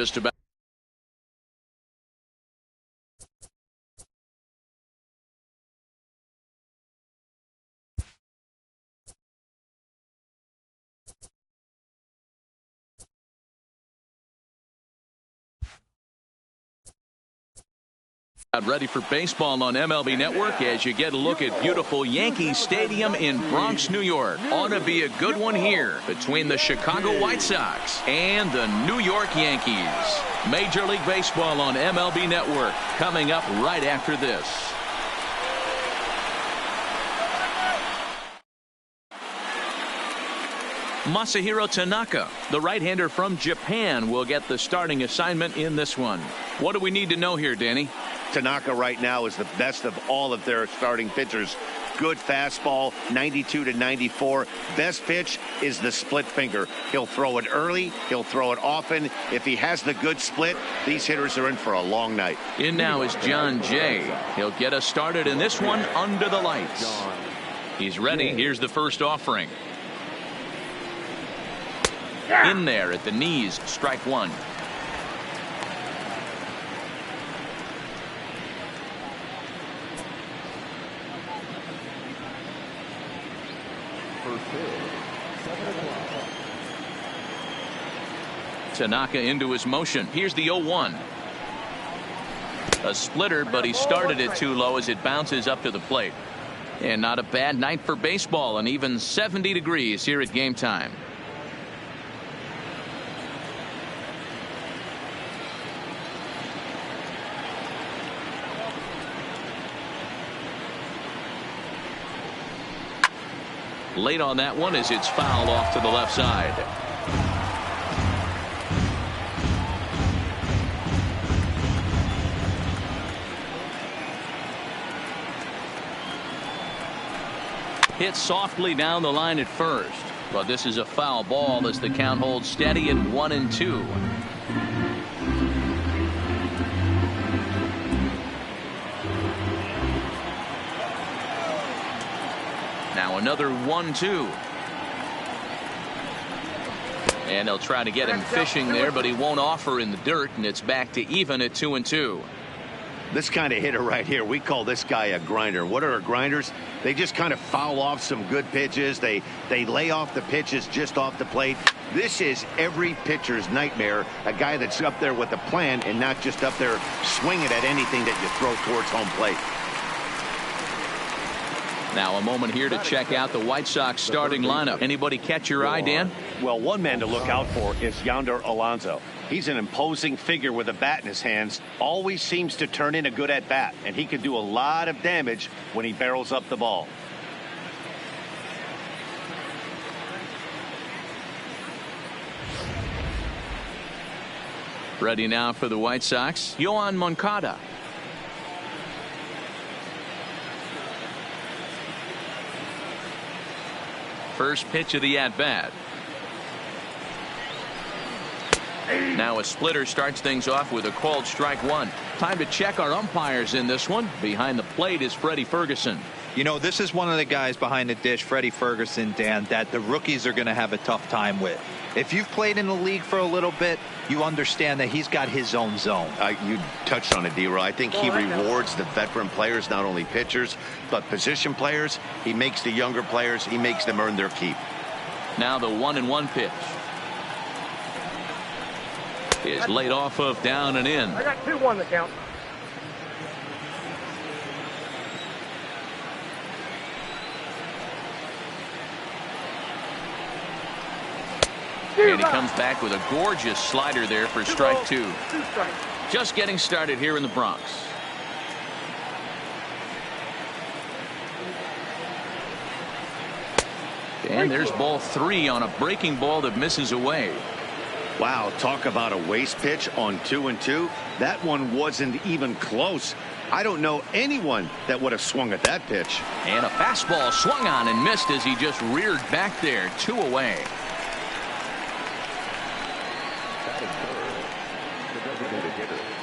Just about. Ready for baseball on MLB Network as you get a look at beautiful Yankee Stadium in Bronx, New York. Ought to be a good one here between the Chicago White Sox and the New York Yankees. Major League Baseball on MLB Network coming up right after this. Masahiro Tanaka, the right-hander from Japan, will get the starting assignment in this one. What do we need to know here, Danny? Tanaka right now is the best of all of their starting pitchers. Good fastball, 92 to 94. Best pitch is the split finger. He'll throw it early. He'll throw it often. If he has the good split, these hitters are in for a long night. In now is John Jay. He'll get us started in this one under the lights. He's ready. Here's the first offering. In there at the knees, strike one. Tanaka into his motion. Here's the 0-1. A splitter, but he started it too low as it bounces up to the plate. And not a bad night for baseball, and even 70 degrees here at game time. Late on that one as it's fouled off to the left side. Hit softly down the line at first, but this is a foul ball as the count holds steady at 1-2. Now another 1-2. And they'll try to get him fishing there, but he won't offer in the dirt, and it's back to even at 2-2. This kind of hitter right here, we call this guy a grinder. What are grinders? They just kind of foul off some good pitches. They lay off the pitches just off the plate. This is every pitcher's nightmare, a guy that's up there with a plan and not just up there swinging at anything that you throw towards home plate. Now a moment here to check out the White Sox starting lineup. Anybody catch your eye, Dan? Well, one man to look out for is Yonder Alonso. He's an imposing figure with a bat in his hands. Always seems to turn in a good at bat, and he can do a lot of damage when he barrels up the ball. Ready now for the White Sox, Yoan Moncada. First pitch of the at-bat. Now a splitter starts things off with a called strike one. Time to check our umpires in this one. Behind the plate is Freddie Ferguson. You know, this is one of the guys behind the dish, Freddie Ferguson, Dan, that the rookies are going to have a tough time with. If you've played in the league for a little bit, you understand that he's got his own zone. You touched on it, D-Roy. I think he rewards the veteran players, not only pitchers, but position players. He makes the younger players, he makes them earn their keep. Now the 1-1 pitch is laid off of down and in. I got 2-1 the count. And he comes back with a gorgeous slider there for strike two. Just getting started here in the Bronx. And there's ball three on a breaking ball that misses away. Wow, talk about a waste pitch on 2-2. That one wasn't even close. I don't know anyone that would have swung at that pitch. And a fastball swung on and missed as he just reared back there. 2 away.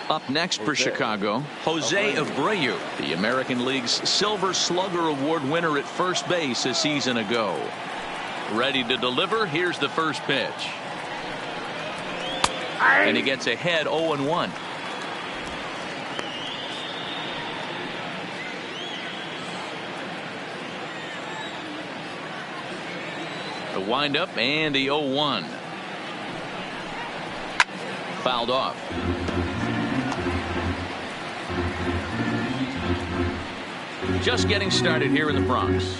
Up next for Chicago, Jose Abreu, the American League's Silver Slugger Award winner at first base a season ago. Ready to deliver. Here's the first pitch. And he gets ahead 0-1. The windup and the 0-1. Fouled off. Just getting started here in the Bronx.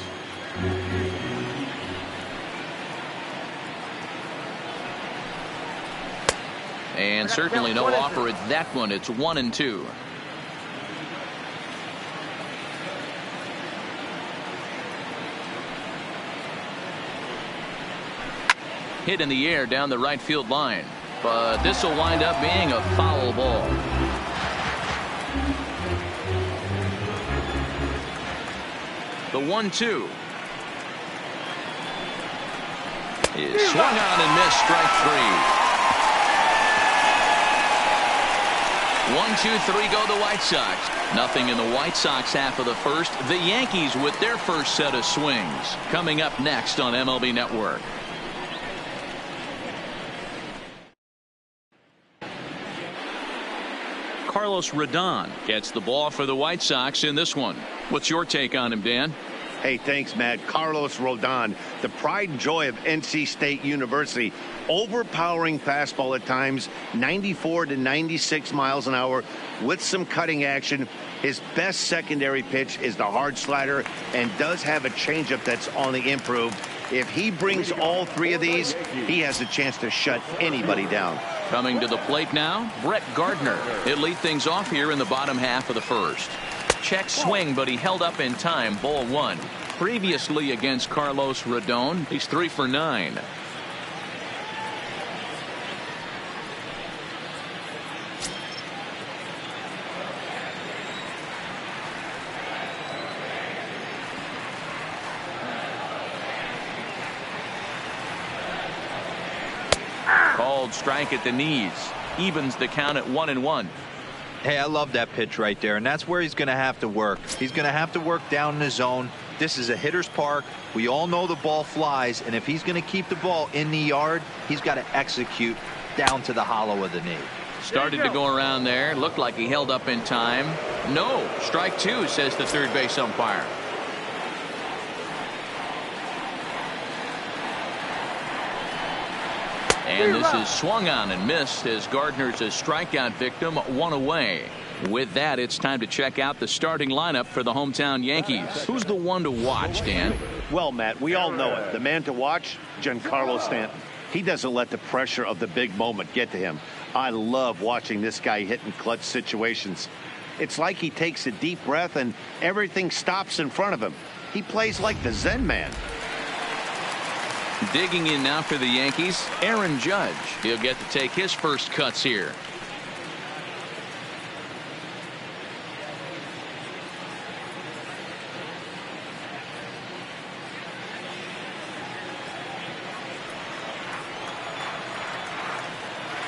And certainly no offer at that one. It's 1-2. Hit in the air down the right field line, but this will wind up being a foul ball. The 1-2 is swung on and missed. Strike 3. 1-2-3 go the White Sox. Nothing in the White Sox half of the first. The Yankees with their first set of swings coming up next on MLB Network. Carlos Rodon gets the ball for the White Sox in this one. What's your take on him, Dan? Hey, thanks, Matt. Carlos Rodon, the pride and joy of NC State University. Overpowering fastball at times, 94 to 96 miles an hour with some cutting action. His best secondary pitch is the hard slider and does have a changeup that's on the improve. If he brings all three of these, he has a chance to shut anybody down. Coming to the plate now, Brett Gardner. He'll lead things off here in the bottom half of the first. Check swing, but he held up in time. Ball 1. Previously against Carlos Rodon, he's 3 for 9. Called strike at the knees. Evens the count at 1-1. Hey, I love that pitch right there, and that's where he's going to have to work. He's going to have to work down in the zone. This is a hitter's park. We all know the ball flies, and if he's going to keep the ball in the yard, he's got to execute down to the hollow of the knee. Started to go around there. Looked like he held up in time. No. Strike 2, says the third base umpire. And this is swung on and missed as Gardner's a strikeout victim, 1 away. With that, it's time to check out the starting lineup for the hometown Yankees. Who's the one to watch, Dan? Well, Matt, we all know it. The man to watch, Giancarlo Stanton. He doesn't let the pressure of the big moment get to him. I love watching this guy hit in clutch situations. It's like he takes a deep breath and everything stops in front of him. He plays like the Zen man. Digging in now for the Yankees, Aaron Judge. He'll get to take his first cuts here.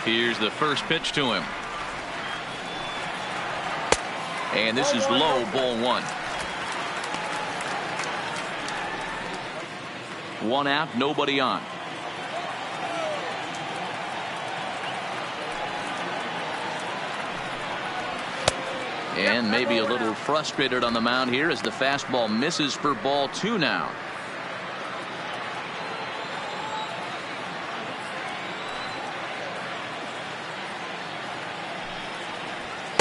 Here's the first pitch to him. And this is low, ball 1. 1 out, nobody on. And maybe a little frustrated on the mound here as the fastball misses for ball 2 now.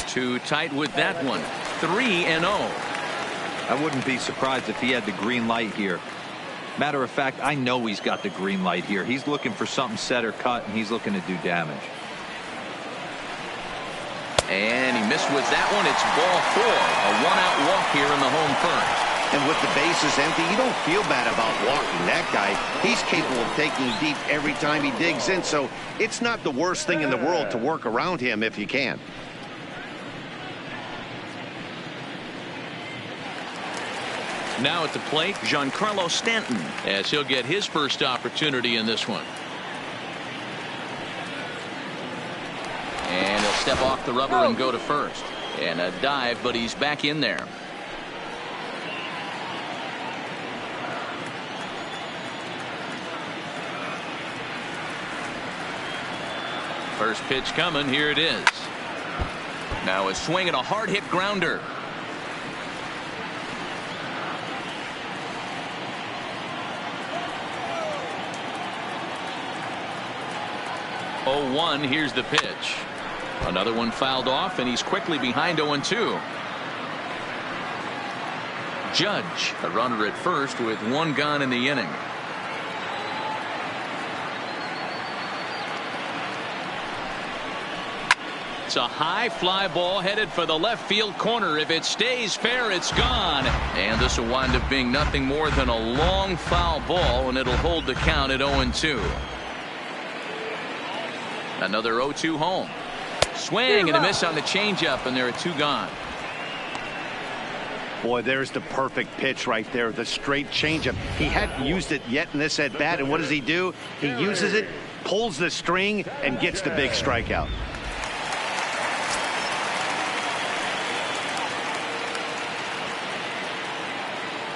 Too tight with that one. 3-0. I wouldn't be surprised if he had the green light here. Matter of fact, I know he's got the green light here. He's looking for something set or cut, and he's looking to do damage. And he missed with that one. It's ball 4. A 1-out walk here in the home first. And with the bases empty, you don't feel bad about walking that guy. He's capable of taking deep every time he digs in, so it's not the worst thing in the world to work around him if you can. Now at the plate, Giancarlo Stanton, as he'll get his first opportunity in this one. And he'll step off the rubber and go to first. And a dive, but he's back in there. First pitch coming. Here it is. Now a swing and a hard hit grounder. 0-1. Here's the pitch. Another one fouled off, and he's quickly behind 0-2. Judge, a runner at first with one gone in the inning. It's a high fly ball headed for the left field corner. If it stays fair, it's gone. And this will wind up being nothing more than a long foul ball, and it'll hold the count at 0-2. Another 0-2 home. Swing and a miss on the changeup, and there are two gone. Boy, there's the perfect pitch right there. The straight changeup. He hadn't used it yet in this at bat, and what does he do? He uses it, pulls the string, and gets the big strikeout.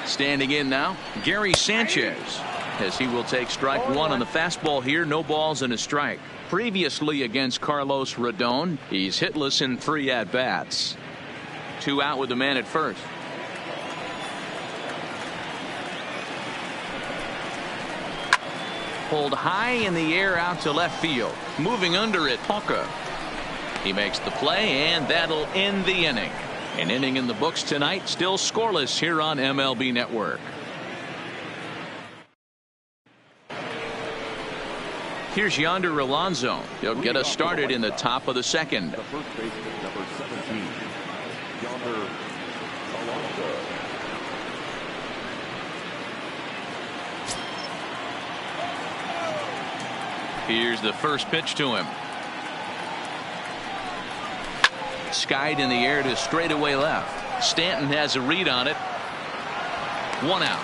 Standing in now, Gary Sanchez, as he will take strike one on the fastball here. No balls and a strike. Previously against Carlos Rodon, he's hitless in 3 at-bats. 2 out with the man at first. Pulled high in the air out to left field. Moving under it, Palka. He makes the play, and that'll end the inning. An inning in the books tonight, still scoreless here on MLB Network. Here's Yonder Alonso. He'll get us started in the top of the second. The first baseman, number 17, Yonder Alonso. Here's the first pitch to him. Skied in the air to straightaway left. Stanton has a read on it. 1 out.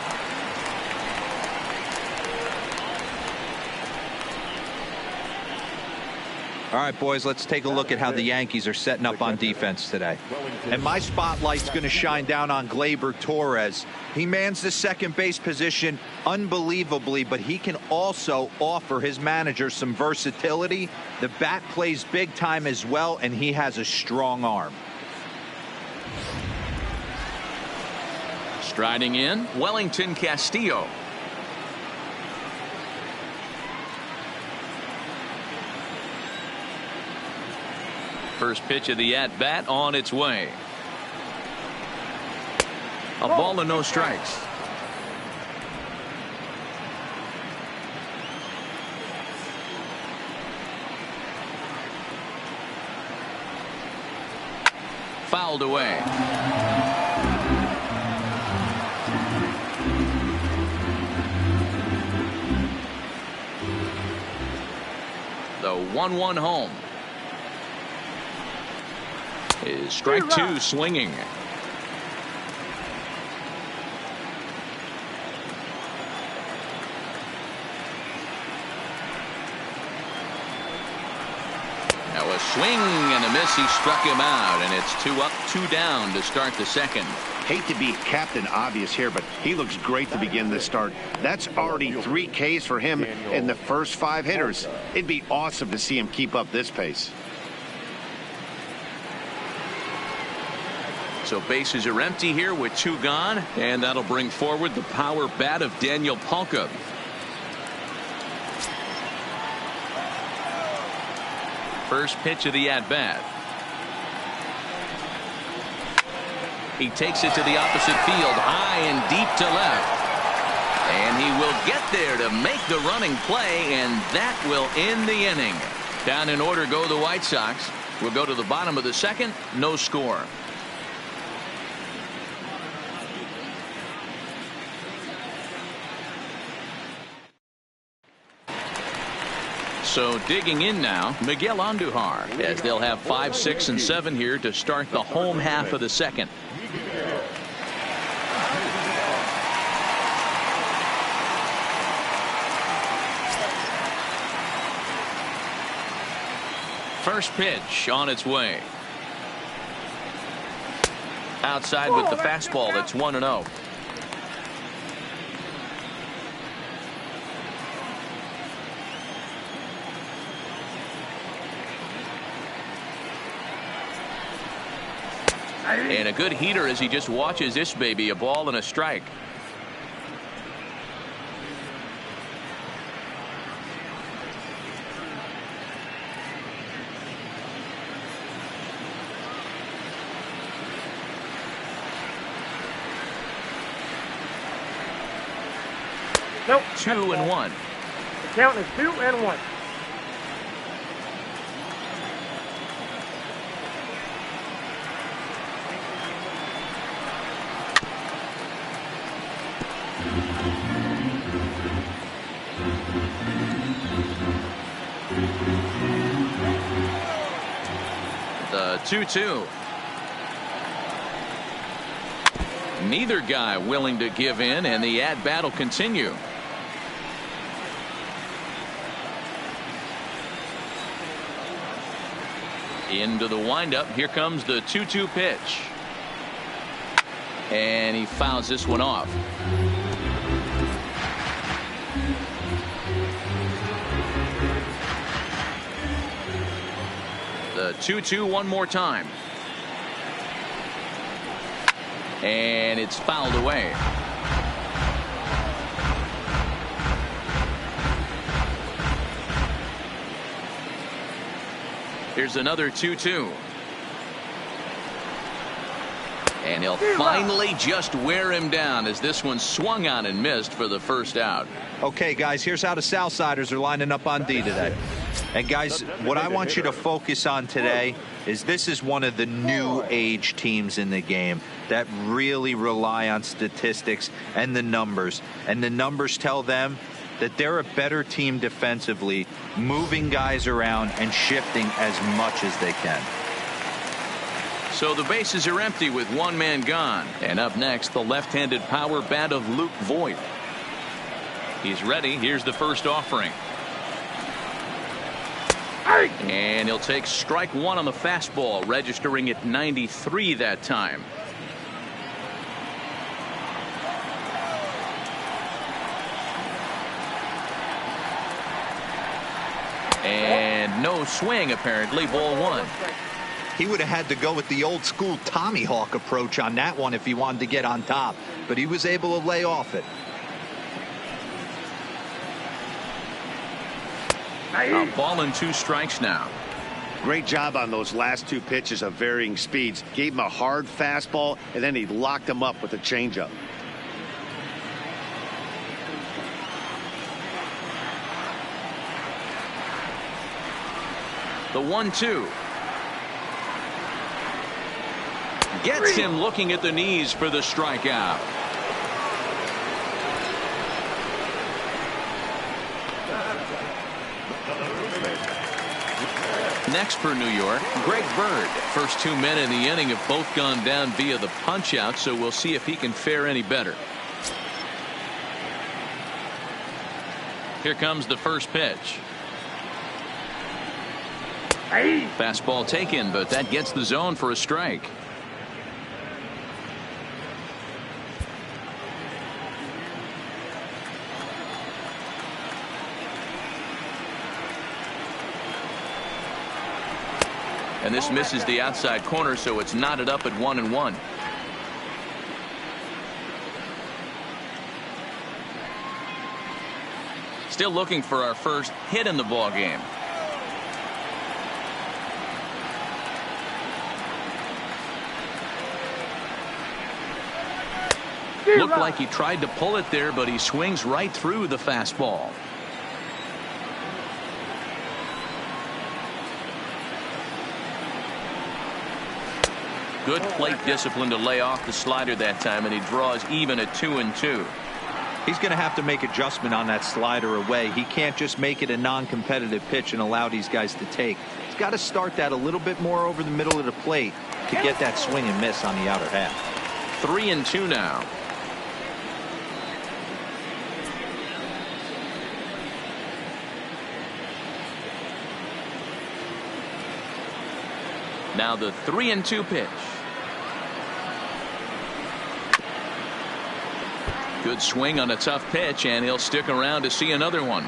All right, boys, let's take a look at how the Yankees are setting up on defense today. And my spotlight's going to shine down on Gleyber Torres. He mans the second base position unbelievably, but he can also offer his manager some versatility. The bat plays big time as well, and he has a strong arm. Striding in, Wellington Castillo. First pitch of the at-bat on its way. A ball and no strikes. Fouled away. The 1-1 home. Is strike 2 swinging. Now a swing and a miss. He struck him out, and it's 2 up, 2 down to start the second. Hate to be Captain Obvious here, but he looks great to begin this start. That's already 3 Ks for him in the first 5 hitters. It'd be awesome to see him keep up this pace. So bases are empty here with 2 gone, and that'll bring forward the power bat of Daniel Palka. First pitch of the at-bat. He takes it to the opposite field, high and deep to left. And he will get there to make the running play, and that will end the inning. Down in order go the White Sox. We'll go to the bottom of the second, no score. So digging in now, Miguel Andujar, as they'll have 5, 6, and 7 here to start the home half of the second. First pitch on its way. Outside with the fastball. That's 1-0. And a good heater as he just watches this baby, a ball and a strike. Nope. 2-1. The count is 2-1. The 2-2. Neither guy willing to give in, and the at-bat will continue. Into the windup. Here comes the 2-2 pitch. And he fouls this one off. The 2-2 one more time. And it's fouled away. Here's another 2-2. And he'll finally just wear him down as this one swung on and missed for the first out. Okay, guys, here's how the Southsiders are lining up on D today. And, guys, what I want you to focus on today is this is one of the new age teams in the game that really rely on statistics and the numbers. And the numbers tell them that they're a better team defensively, moving guys around and shifting as much as they can. So the bases are empty with one man gone. And up next, the left-handed power bat of Luke Voigt. He's ready. Here's the first offering. And he'll take strike one on the fastball, registering at 93 that time. And no swing, apparently. Ball one. He would have had to go with the old school Tommy Hawk approach on that one if he wanted to get on top, but he was able to lay off it. A ball and 2 strikes now. Great job on those last 2 pitches of varying speeds. Gave him a hard fastball, and then he locked him up with a changeup. The 1-2. Gets him looking at the knees for the strikeout. Next for New York, Greg Bird. First 2 men in the inning have both gone down via the punch out, so we'll see if he can fare any better. Here comes the first pitch. Fastball taken, but that gets the zone for a strike. And this misses the outside corner, so it's knotted up at 1-1. Still looking for our first hit in the ball game. Looked like he tried to pull it there, but he swings right through the fastball. Good plate discipline to lay off the slider that time, and he draws even at 2-2. He's going to have to make adjustment on that slider away. He can't just make it a non-competitive pitch and allow these guys to take. He's got to start that a little bit more over the middle of the plate to get that swing and miss on the outer half. 3-2 now. Now the 3-2 pitch. Good swing on a tough pitch, and he'll stick around to see another one.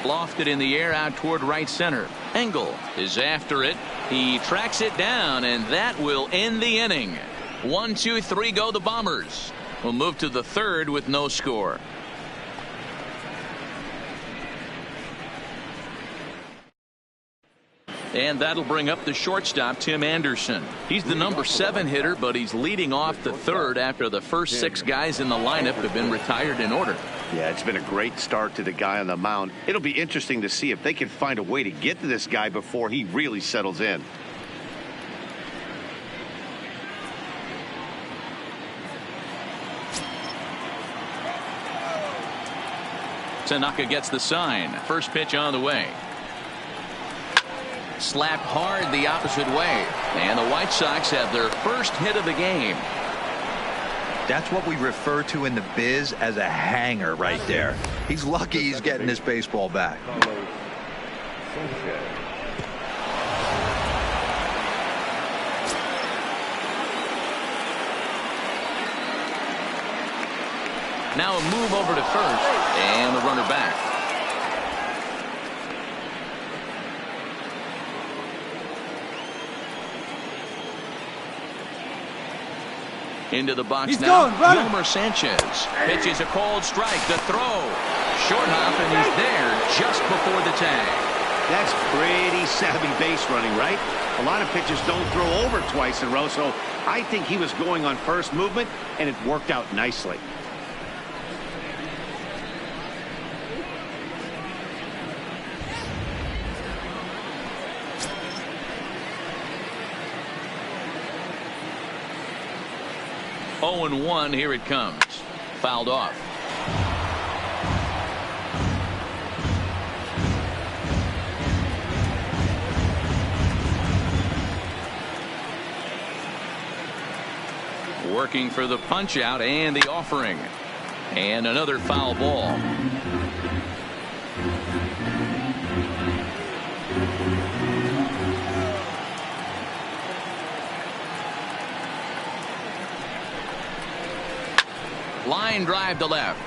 Lofted in the air out toward right center. Engel is after it. He tracks it down, and that will end the inning. 1, 2, 3 go the Bombers. We'll move to the third with no score. And that'll bring up the shortstop, Tim Anderson. He's the number 7 hitter, but he's leading off the third after the first 6 guys in the lineup have been retired in order. Yeah, it's been a great start to the guy on the mound. It'll be interesting to see if they can find a way to get to this guy before he really settles in. Tanaka gets the sign. First pitch on the way. Slapped hard the opposite way. And the White Sox have their first hit of the game. That's what we refer to in the biz as a hanger right there. He's lucky he's getting this baseball back. Now a move over to first, and the runner back. Into the box now. Wilmer Sanchez pitches a cold strike. The throw. Short hop, and he's there just before the tag. That's pretty savvy base running, right? A lot of pitchers don't throw over twice in a row, so I think he was going on first movement, and it worked out nicely. Oh, and 1, here it comes. Fouled off. Working for the punch out and the offering. And another foul ball. Line drive to left.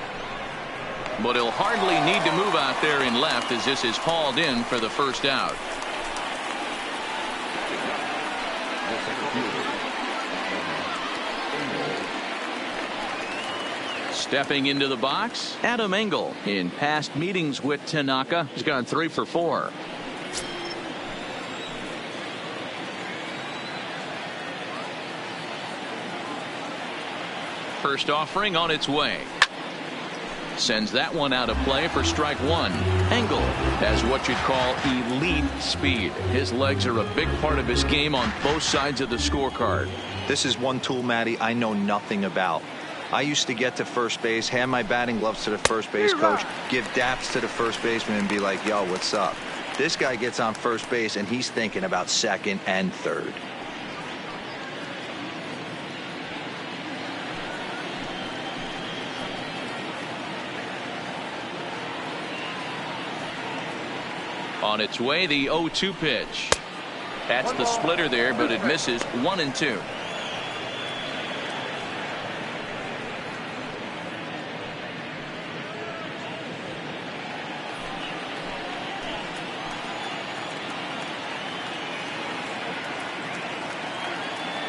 But he'll hardly need to move out there in left as this is hauled in for the first out. Stepping into the box, Adam Engel. In past meetings with Tanaka, he's gone 3 for 4. First offering on its way. Sends that one out of play for strike 1. Engel has what you'd call elite speed. His legs are a big part of his game on both sides of the scorecard. This is one tool, Matty, I know nothing about. I used to get to first base, hand my batting gloves to the first base coach, give daps to the first baseman and be like, yo, what's up? This guy gets on first base and he's thinking about second and third. On its way, the 0-2 pitch. That's the splitter there, but it misses. 1 and 2.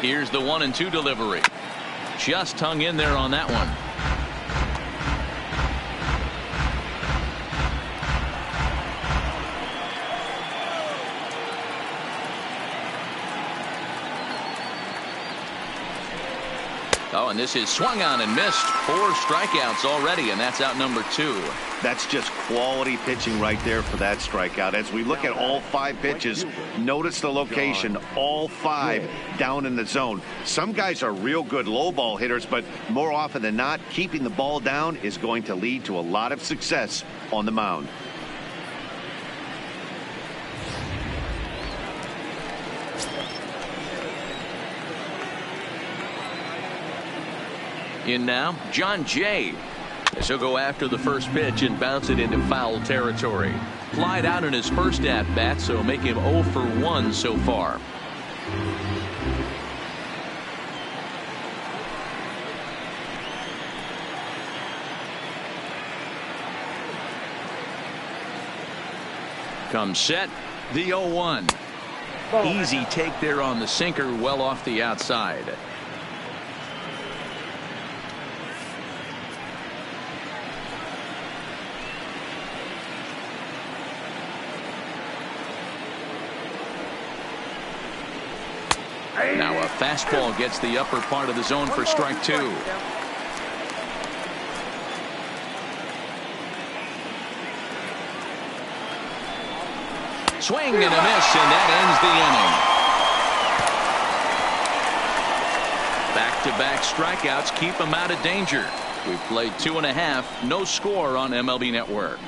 Here's the 1 and 2 delivery. Just hung in there on that one. Oh, and this is swung on and missed. 4 strikeouts already, and that's out number 2. That's just quality pitching right there for that strikeout. As we look at all 5 pitches, notice the location, all 5 down in the zone. Some guys are real good low ball hitters, but more often than not, keeping the ball down is going to lead to a lot of success on the mound. In now, John Jay. As he'll go after the first pitch and bounce it into foul territory. Flied out in his first at-bat, so make him 0 for 1 so far. Comes set, the 0-1. Easy take there on the sinker, well off the outside. Now a fastball gets the upper part of the zone for strike 2. Swing and a miss, and that ends the inning. Back-to-back strikeouts keep him out of danger. We've played 2.5, no score on MLB Network.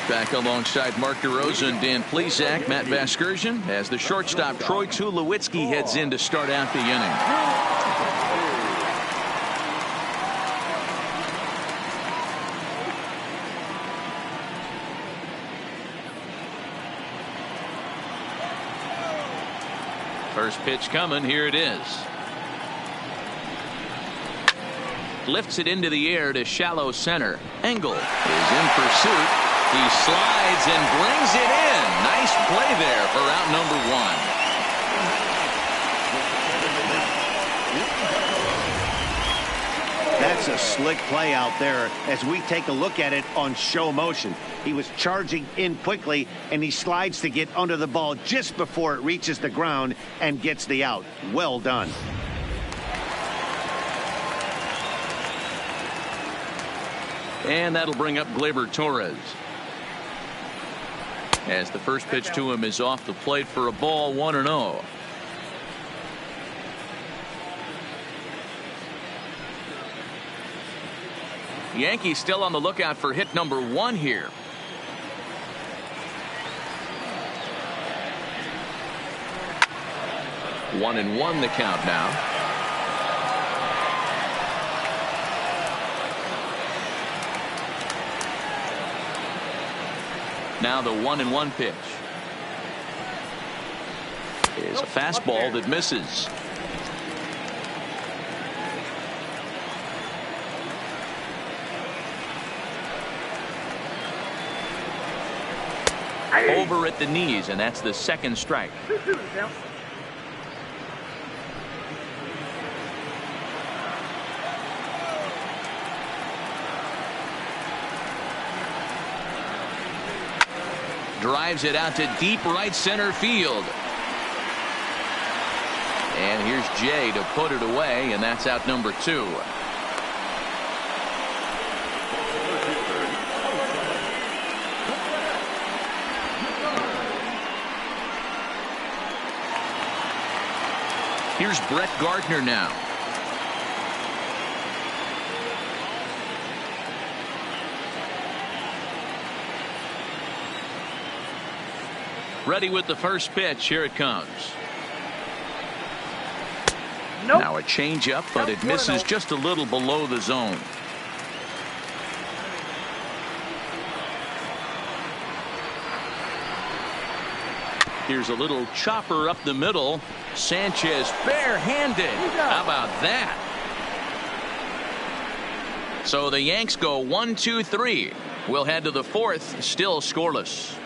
Back alongside Mark DeRosa and Dan Plesac, Matt Vasgersian, as the shortstop Troy Tulowitzki heads in to start out the inning. First pitch coming, here it is. Lifts it into the air to shallow center. Engel is in pursuit. He slides and brings it in. Nice play there for out number 1. That's a slick play out there as we take a look at it on show motion. He was charging in quickly, and he slides to get under the ball just before it reaches the ground and gets the out. Well done. And that'll bring up Gleyber Torres. As the first pitch to him is off the plate for a ball, 1-0. Yankees still on the lookout for hit number 1 here. One and one the count now. Now the 1-1 pitch is a fastball that misses. Over at the knees, and that's the second strike. Drives it out to deep right center field. And here's Jay to put it away, and that's out number 2. Here's Brett Gardner now. Ready with the first pitch. Here it comes. Nope. Now a changeup, but it misses just a little below the zone. Here's a little chopper up the middle. Sanchez barehanded. How about that? So the Yanks go 1-2-3. We'll head to the 4th, still scoreless.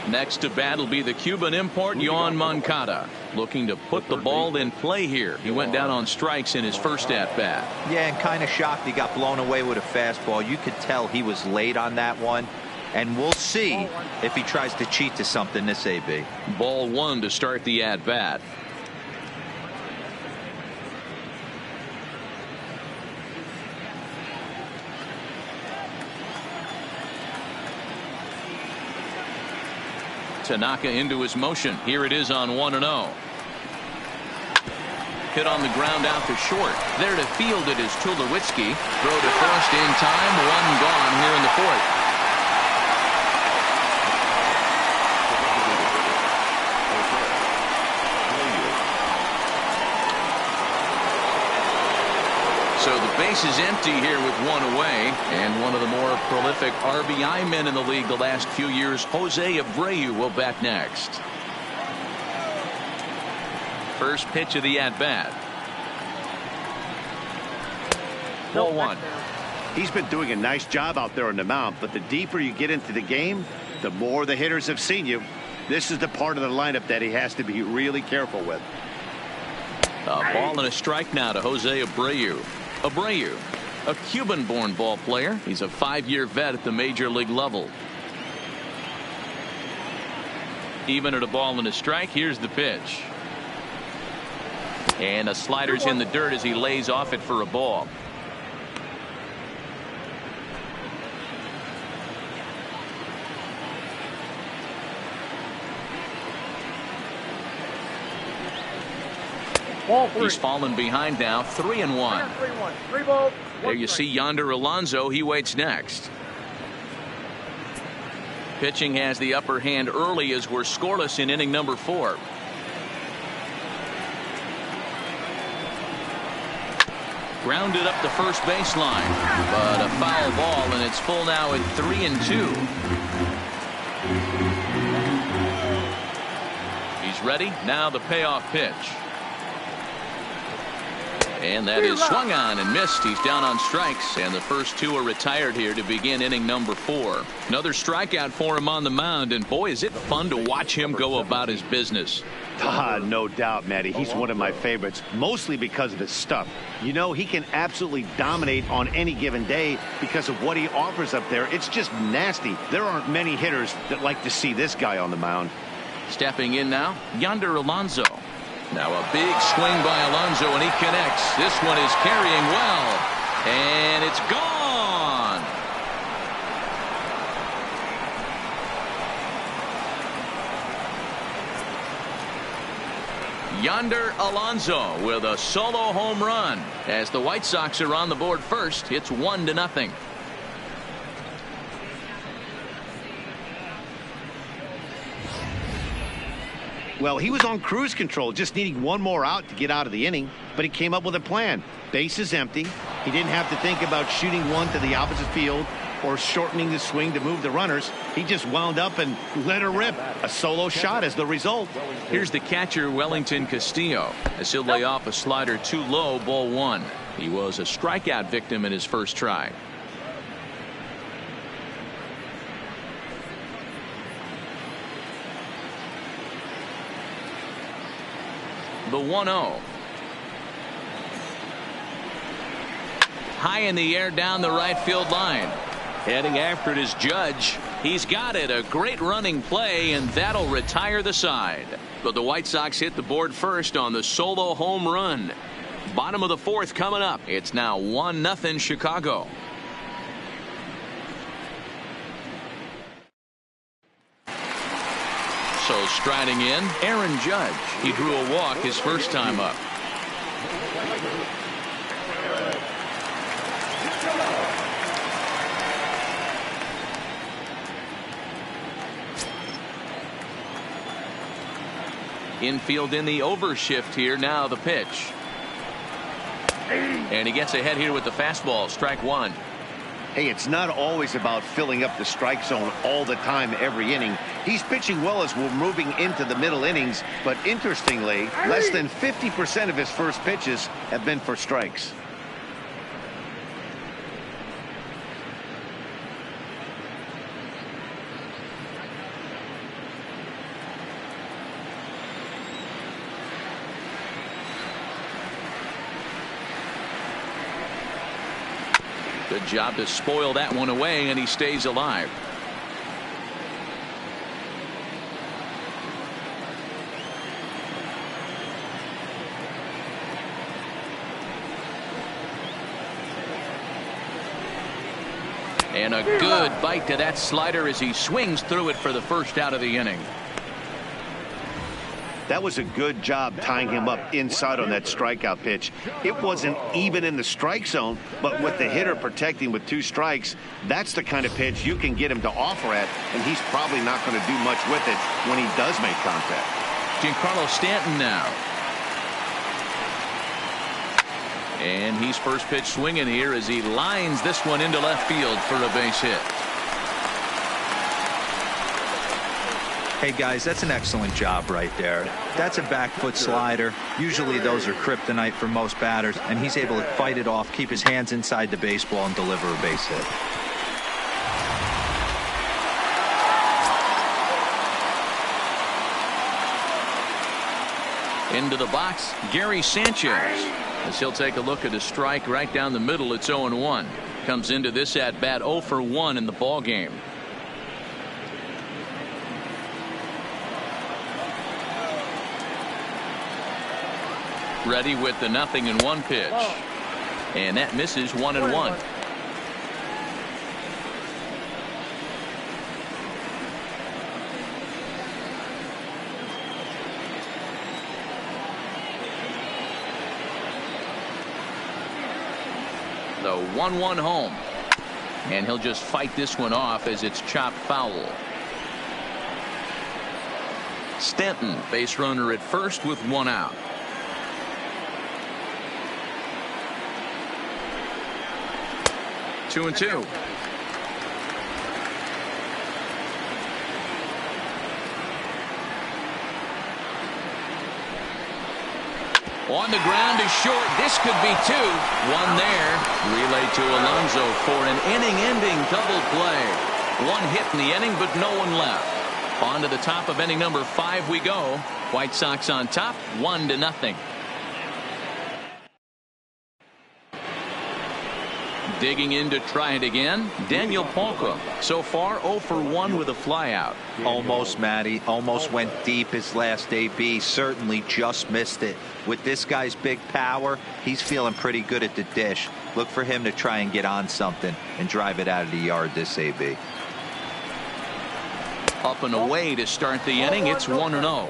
Next to bat will be the Cuban import Yoan Moncada, looking to put the ball in play here. He went down on strikes in his first at bat. Yeah, and kind of shocked he got blown away with a fastball. You could tell he was late on that one, and we'll see if he tries to cheat to something this AB. Ball 1 to start the at bat. Tanaka into his motion. Here it is on 1-0. Hit on the ground out to short. There to field it is Tulowitzki. Throw to first in time. 1 gone here in the 4th. So the base is empty here with one away. And one of the more prolific RBI men in the league the last few years, Jose Abreu, will bat next. First pitch of the at-bat. Ball one. He's been doing a nice job out there on the mound, but the deeper you get into the game, the more the hitters have seen you. This is the part of the lineup that he has to be really careful with. A ball and a strike now to Jose Abreu. Abreu, a Cuban-born ball player. He's a 5-year vet at the major league level. Even at a ball and a strike, here's the pitch. And a slider's in the dirt as he lays off it for a ball. He's fallen behind now, 3-1. 3 balls. There you see Yonder Alonso. He waits next. Pitching has the upper hand early as we're scoreless in inning number 4. Grounded up the first baseline, but a foul ball, and it's full now at 3-2. He's ready. Now the payoff pitch. And that is swung on and missed. He's down on strikes, and the first 2 are retired here to begin inning number 4. Another strikeout for him on the mound, and boy, is it fun to watch him go about his business. No doubt, Matty. He's one of my favorites, mostly because of his stuff. You know, he can absolutely dominate on any given day because of what he offers up there. It's just nasty. There aren't many hitters that like to see this guy on the mound. Stepping in now, Yonder Alonso. Now a big swing by Alonso, and he connects. This one is carrying well, and it's gone. Yonder Alonso with a solo home run. As the White Sox are on the board first, it's 1-0. Well, he was on cruise control, just needing one more out to get out of the inning, but he came up with a plan. Base is empty. He didn't have to think about shooting one to the opposite field or shortening the swing to move the runners. He just wound up and let her rip. A solo shot as the result. Here's the catcher, Wellington Castillo, as he'll lay off a slider too low, ball 1. He was a strikeout victim in his first try. The 1-0. High in the air down the right field line. Heading after it is Judge. He's got it. A great running play, and that'll retire the side. But the White Sox hit the board first on the solo home run. Bottom of the 4th coming up. It's now 1-0 Chicago. So striding in, Aaron Judge. He drew a walk his first time up. Infield in the overshift here. Now the pitch. And he gets ahead here with the fastball. Strike 1. Hey, it's not always about filling up the strike zone all the time every inning. He's pitching well as we're moving into the middle innings, but interestingly, less than 50% of his first pitches have been for strikes. Good job to spoil that one away, and he stays alive. And a good bite to that slider as he swings through it for the first out of the inning. That was a good job tying him up inside on that strikeout pitch. It wasn't even in the strike zone, but with the hitter protecting with 2 strikes, that's the kind of pitch you can get him to offer at, and he's probably not going to do much with it when he does make contact. Giancarlo Stanton now. And he's first pitch swinging here as he lines this one into left field for a base hit. Hey guys, that's an excellent job right there. That's a back foot slider. Usually those are kryptonite for most batters, and he's able to fight it off, keep his hands inside the baseball, and deliver a base hit. Into the box, Gary Sanchez, as he'll take a look at a strike right down the middle. It's 0-1. Comes into this at bat 0 for 1 in the ball game. Ready with the 0-1 pitch, and that misses 1-1. The 1-1 home, and he'll just fight this one off as it's chopped foul. Stanton, base runner at first with 1 out. Two and two. On the ground is short. This could be 2. 1 there. Relay to Alonso for an inning-ending double play. 1 hit in the inning, but no one left. On to the top of inning number 5 we go. White Sox on top, 1-0. Digging in to try it again, Daniel Palka. So far 0 for 1 with a flyout. Almost, Matty. Almost went deep his last AB. Certainly just missed it. With this guy's big power, he's feeling pretty good at the dish. Look for him to try and get on something and drive it out of the yard this AB. Up and away to start the inning. It's 1-0.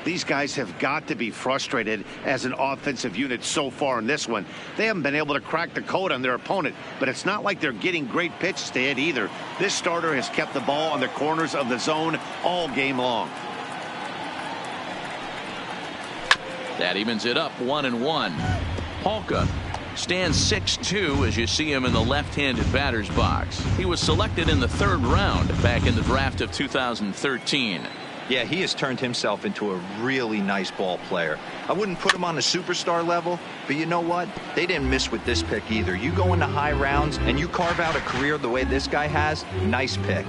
These guys have got to be frustrated as an offensive unit so far in this one. They haven't been able to crack the code on their opponent, but it's not like they're getting great pitches to hit either. This starter has kept the ball on the corners of the zone all game long. That evens it up 1-1. Palka stands 6'2" as you see him in the left-handed batter's box. He was selected in the 3rd round back in the draft of 2013. Yeah, he has turned himself into a really nice ball player. I wouldn't put him on a superstar level, but you know what? They didn't miss with this pick either. You go into high rounds and you carve out a career the way this guy has, nice pick.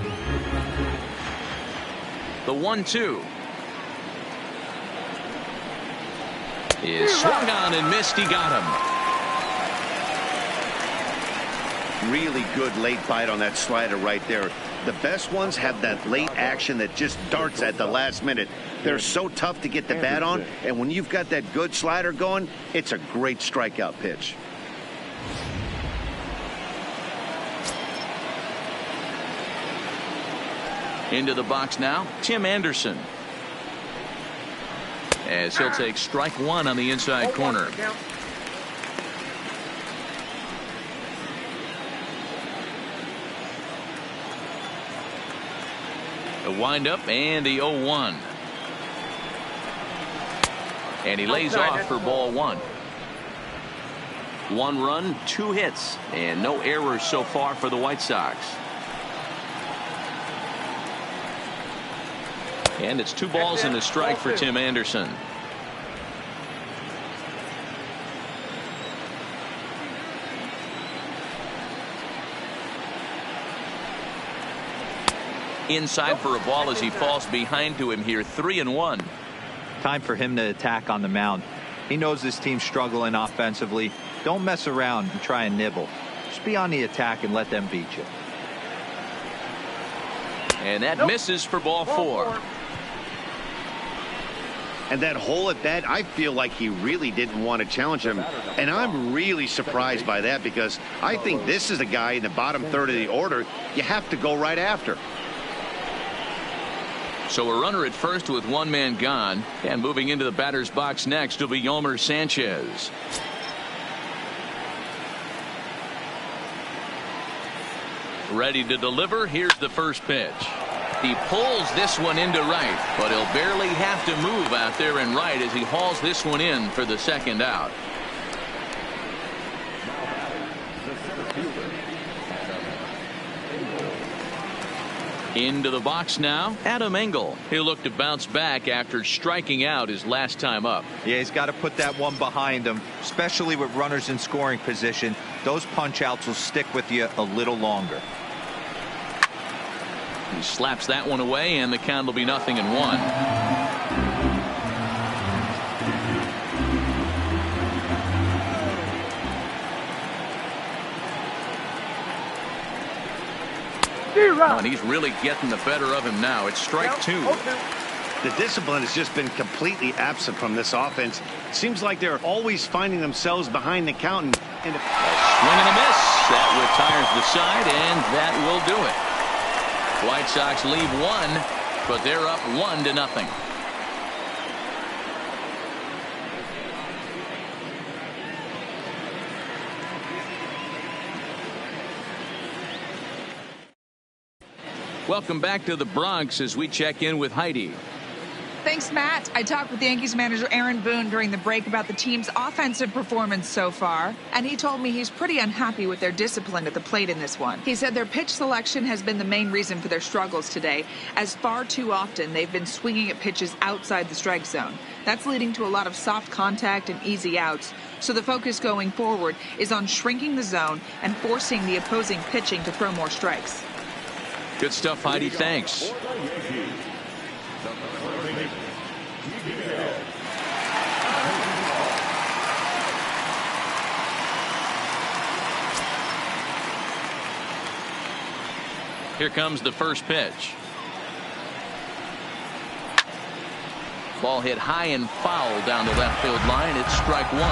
The 1-2 is swung on and missed. He got him. Really good late bite on that slider right there. The best ones have that late action that just darts at the last minute. They're so tough to get the bat on, and when you've got that good slider going, it's a great strikeout pitch. Into the box now, Tim Anderson, as he'll take strike 1 on the inside corner. The windup and the 0-1. And he lays off for ball 1. 1 run, 2 hits, and no errors so far for the White Sox. And it's 2 balls and a strike for Tim Anderson. Inside for a ball as he falls behind to him here. 3-1. Time for him to attack on the mound. He knows this team's struggling offensively. Don't mess around and try and nibble. Just be on the attack and let them beat you. And that misses for ball 4. And that hole at bat, I feel like he really didn't want to challenge him. And I'm really surprised by that, because I think this is a guy in the bottom 3rd of the order you have to go right after. So a runner at first with 1 man gone, and moving into the batter's box next will be Yolmer Sanchez. Ready to deliver. Here's the first pitch. He pulls this one into right, but he'll barely have to move out there in right as he hauls this one in for the 2nd out. Into the box now, Adam Engel. He'll look to bounce back after striking out his last time up. Yeah, he's got to put that one behind him, especially with runners in scoring position. Those punch outs will stick with you a little longer. He slaps that one away, and the count will be 0-1. Oh, and he's really getting the better of him now. It's strike 2. The discipline has just been completely absent from this offense. Seems like they're always finding themselves behind the count. Swing and a miss. That retires the side, and that will do it. White Sox leave 1, but they're up 1-0. Welcome back to the Bronx as we check in with Heidi. Thanks, Matt. I talked with Yankees manager Aaron Boone during the break about the team's offensive performance so far, and he told me he's pretty unhappy with their discipline at the plate in this one. He said their pitch selection has been the main reason for their struggles today, as far too often they've been swinging at pitches outside the strike zone. That's leading to a lot of soft contact and easy outs, so the focus going forward is on shrinking the zone and forcing the opposing pitching to throw more strikes. Good stuff, Heidi. Thanks. Here comes the first pitch. Ball hit high and foul down the left field line. It's strike 1.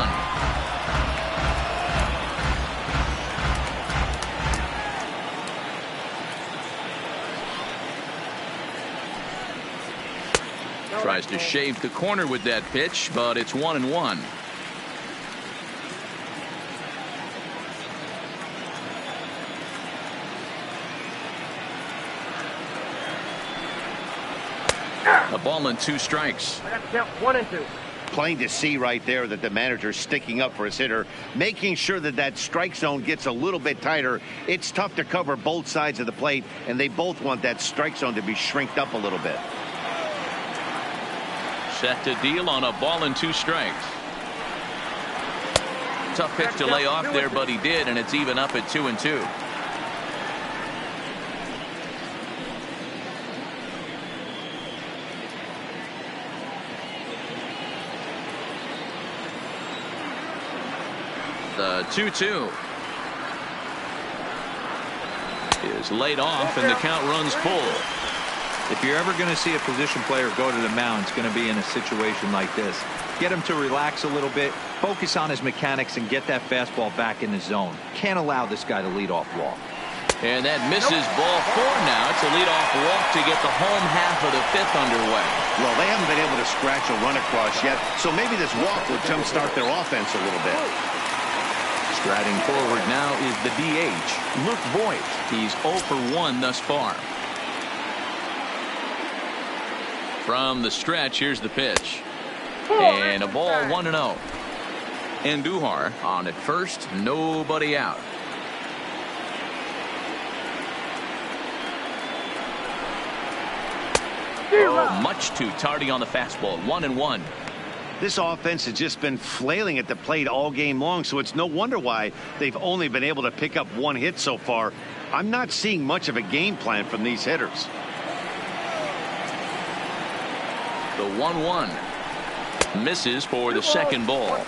Tries to shave the corner with that pitch, but it's 1-1. A ball and 2 strikes. 1-2. Plain to see right there that the manager's sticking up for his hitter, making sure that that strike zone gets a little bit tighter. It's tough to cover both sides of the plate, and they both want that strike zone to be shrinked up a little bit. Set to deal on a ball and 2 strikes. Tough pitch to lay off there, but he did, and it's even up at 2-2. The 2-2 is laid off, and the count runs full. If you're ever going to see a position player go to the mound, it's going to be in a situation like this. Get him to relax a little bit, focus on his mechanics, and get that fastball back in the zone. Can't allow this guy to lead off walk. And that misses ball 4 now. It's a leadoff walk to get the home half of the 5th underway. Well, they haven't been able to scratch a run across yet, so maybe this walk would jumpstart their offense a little bit. Striding forward now is the DH, Luke Voigt. He's 0 for 1 thus far. From the stretch, here's the pitch. And a ball 1-0. Andujar on at first, nobody out. Oh, much too tardy on the fastball. 1-1. This offense has just been flailing at the plate all game long, so it's no wonder why they've only been able to pick up 1 hit so far. I'm not seeing much of a game plan from these hitters. The 1-1 misses for the second ball.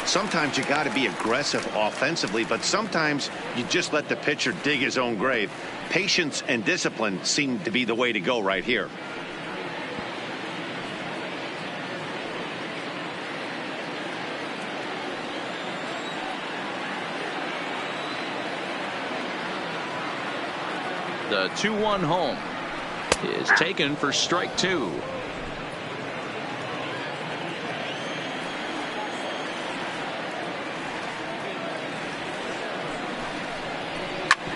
Sometimes you got to be aggressive offensively, but sometimes you just let the pitcher dig his own grave. Patience and discipline seem to be the way to go right here. The 2-1 home is taken for strike 2.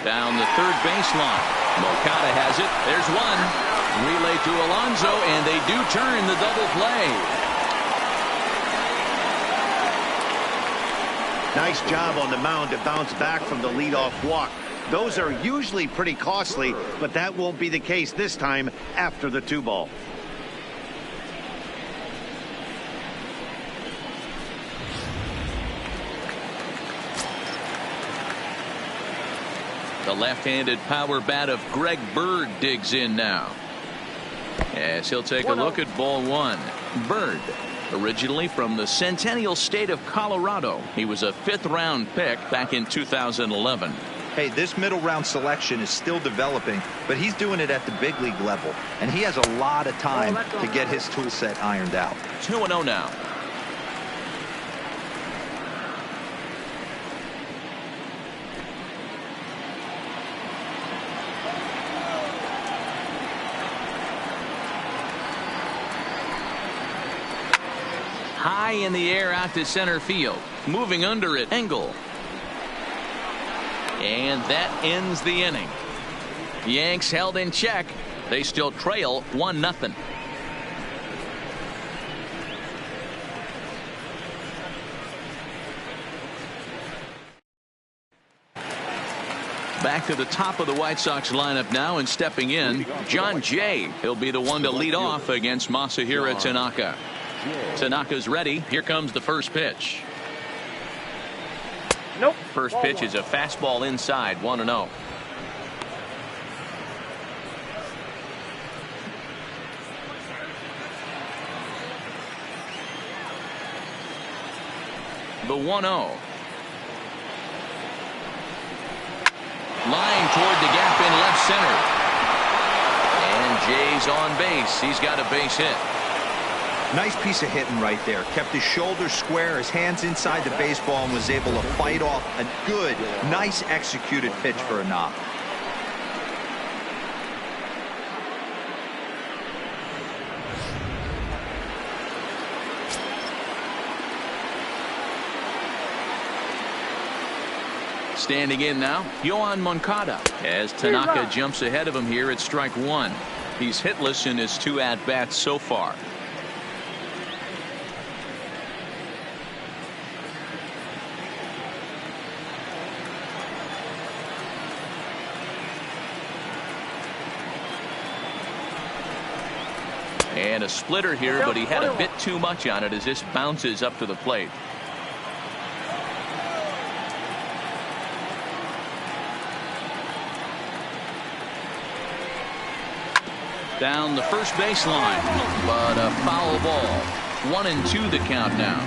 Down the third baseline. Moncada has it. There's one. Relay to Alonso, and they do turn the double play. Nice job on the mound to bounce back from the leadoff walk. Those are usually pretty costly, but that won't be the case this time after the 2-ball. The left-handed power bat of Greg Bird digs in now, as he'll take a look at ball one. Bird, originally from the Centennial State of Colorado. He was a 5th-round pick back in 2011. Hey, this middle round selection is still developing, but he's doing it at the big league level, and he has a lot of time to get his tool set ironed out. 2-0 now. High in the air out to center field. Moving under it, Engel. And that ends the inning. Yanks held in check. They still trail 1-0. Back to the top of the White Sox lineup now, and stepping in, John Jay. He'll be the one to lead off against Masahiro Tanaka. Tanaka's ready. Here comes the first pitch. Nope. First pitch is a fastball inside, 1-0. The 1-0. Line toward the gap in left center. And Jay's on base. He's got a base hit. Nice piece of hitting right there. Kept his shoulders square, his hands inside the baseball, and was able to fight off a good, nice executed pitch for a knock. Standing in now, Yohan Moncada, as Tanaka jumps ahead of him here at strike one. He's hitless in his 2 at-bats so far. And a splitter here, but he had a bit too much on it as this bounces up to the plate. Down the first baseline, but a foul ball. 1-2 the count now.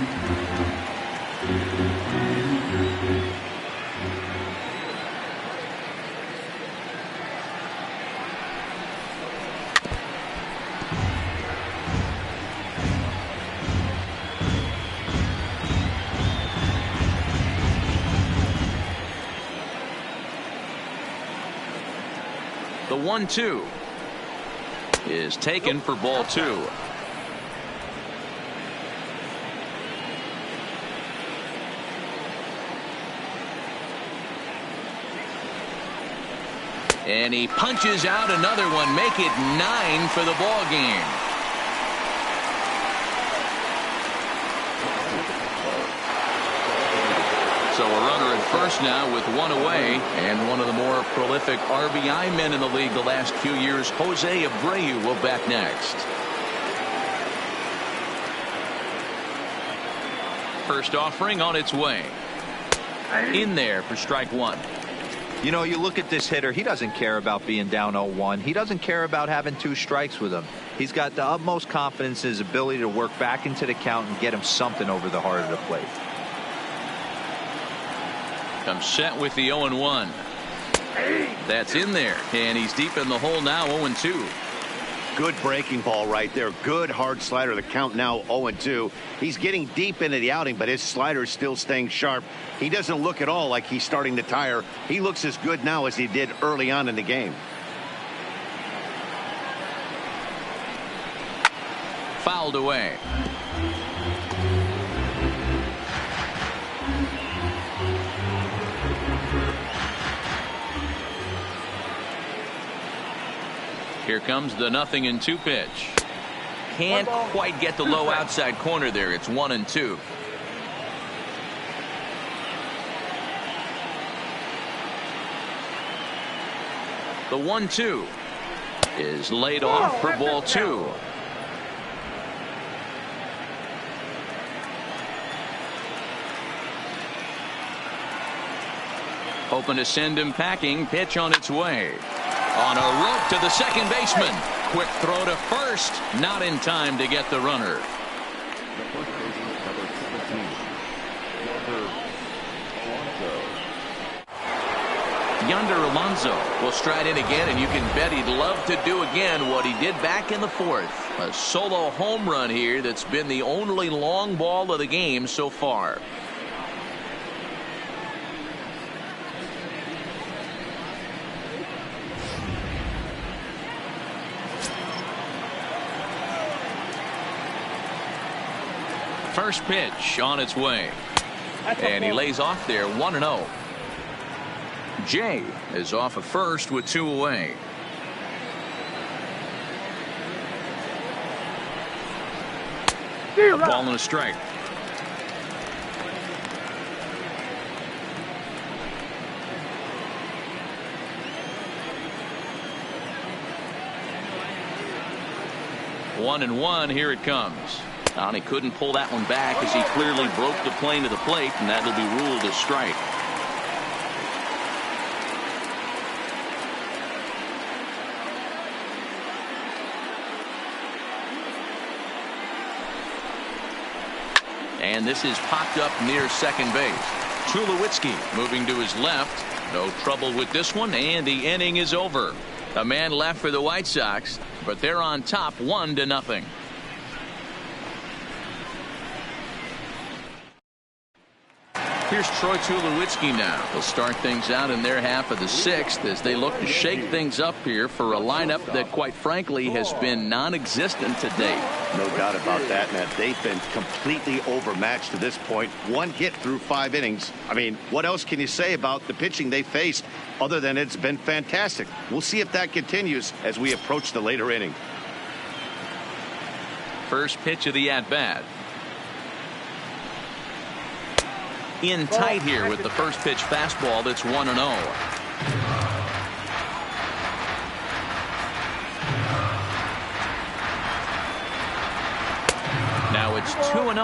The 1-2 is taken for ball 2. And he punches out another one, make it 9 for the ball game. So a runner at first now with 1 away, and one of the more prolific RBI men in the league the last few years, Jose Abreu, will bat next. First offering on its way. In there for strike one. You know, you look at this hitter, he doesn't care about being down 0-1. He doesn't care about having 2 strikes with him. He's got the utmost confidence in his ability to work back into the count and get him something over the heart of the plate. Comes set with the 0-1. That's in there, and he's deep in the hole now, 0-2. Good breaking ball right there. Good hard slider. The count now 0-2. He's getting deep into the outing, but his slider is still staying sharp. He doesn't look at all like he's starting to tire. He looks as good now as he did early on in the game. Fouled away. Here comes the 0-2 pitch. Can't quite get the low outside corner there. It's 1-2. The 1-2 is laid off for ball 2. Hoping to send him packing. Pitch on its way. On a rope to the second baseman. Quick throw to first. Not in time to get the runner. The first baseman, number 17, Yonder Alonso will stride in again, and you can bet he'd love to do again what he did back in the 4th. A solo home run here that's been the only long ball of the game so far. First pitch on its way. And he lays off there 1-0. Jay is off of first with 2 away. A ball and a strike. One and one. Here it comes. And he couldn't pull that one back as he clearly broke the plane to the plate, and that'll be ruled a strike. And this is popped up near second base. Tulowitzki moving to his left. No trouble with this one, and the inning is over. A man left for the White Sox, but they're on top 1-0. Here's Troy Tulowitzki now. They'll start things out in their half of the 6th as they look to shake things up here for a lineup that, quite frankly, has been non-existent to date. No doubt about that, Matt. They've been completely overmatched to this point. 1 hit through 5 innings. I mean, what else can you say about the pitching they faced other than it's been fantastic? We'll see if that continues as we approach the later inning. First pitch of the at-bat. In tight here with the first pitch fastball that's 1-0. Now it's 2-0.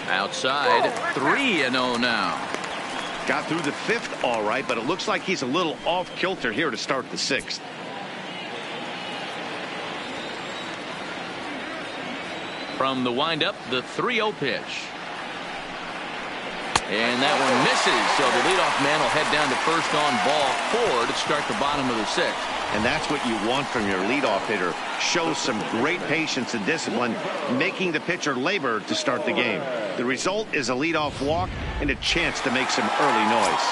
Outside, 3-0 now. Got through the 5th all right, but it looks like he's a little off kilter here to start the 6th. From the windup, the 3-0 pitch. And that one misses, so the leadoff man will head down to first on ball 4 to start the bottom of the 6th. And that's what you want from your leadoff hitter. Show some great patience and discipline, making the pitcher labor to start the game. The result is a leadoff walk and a chance to make some early noise.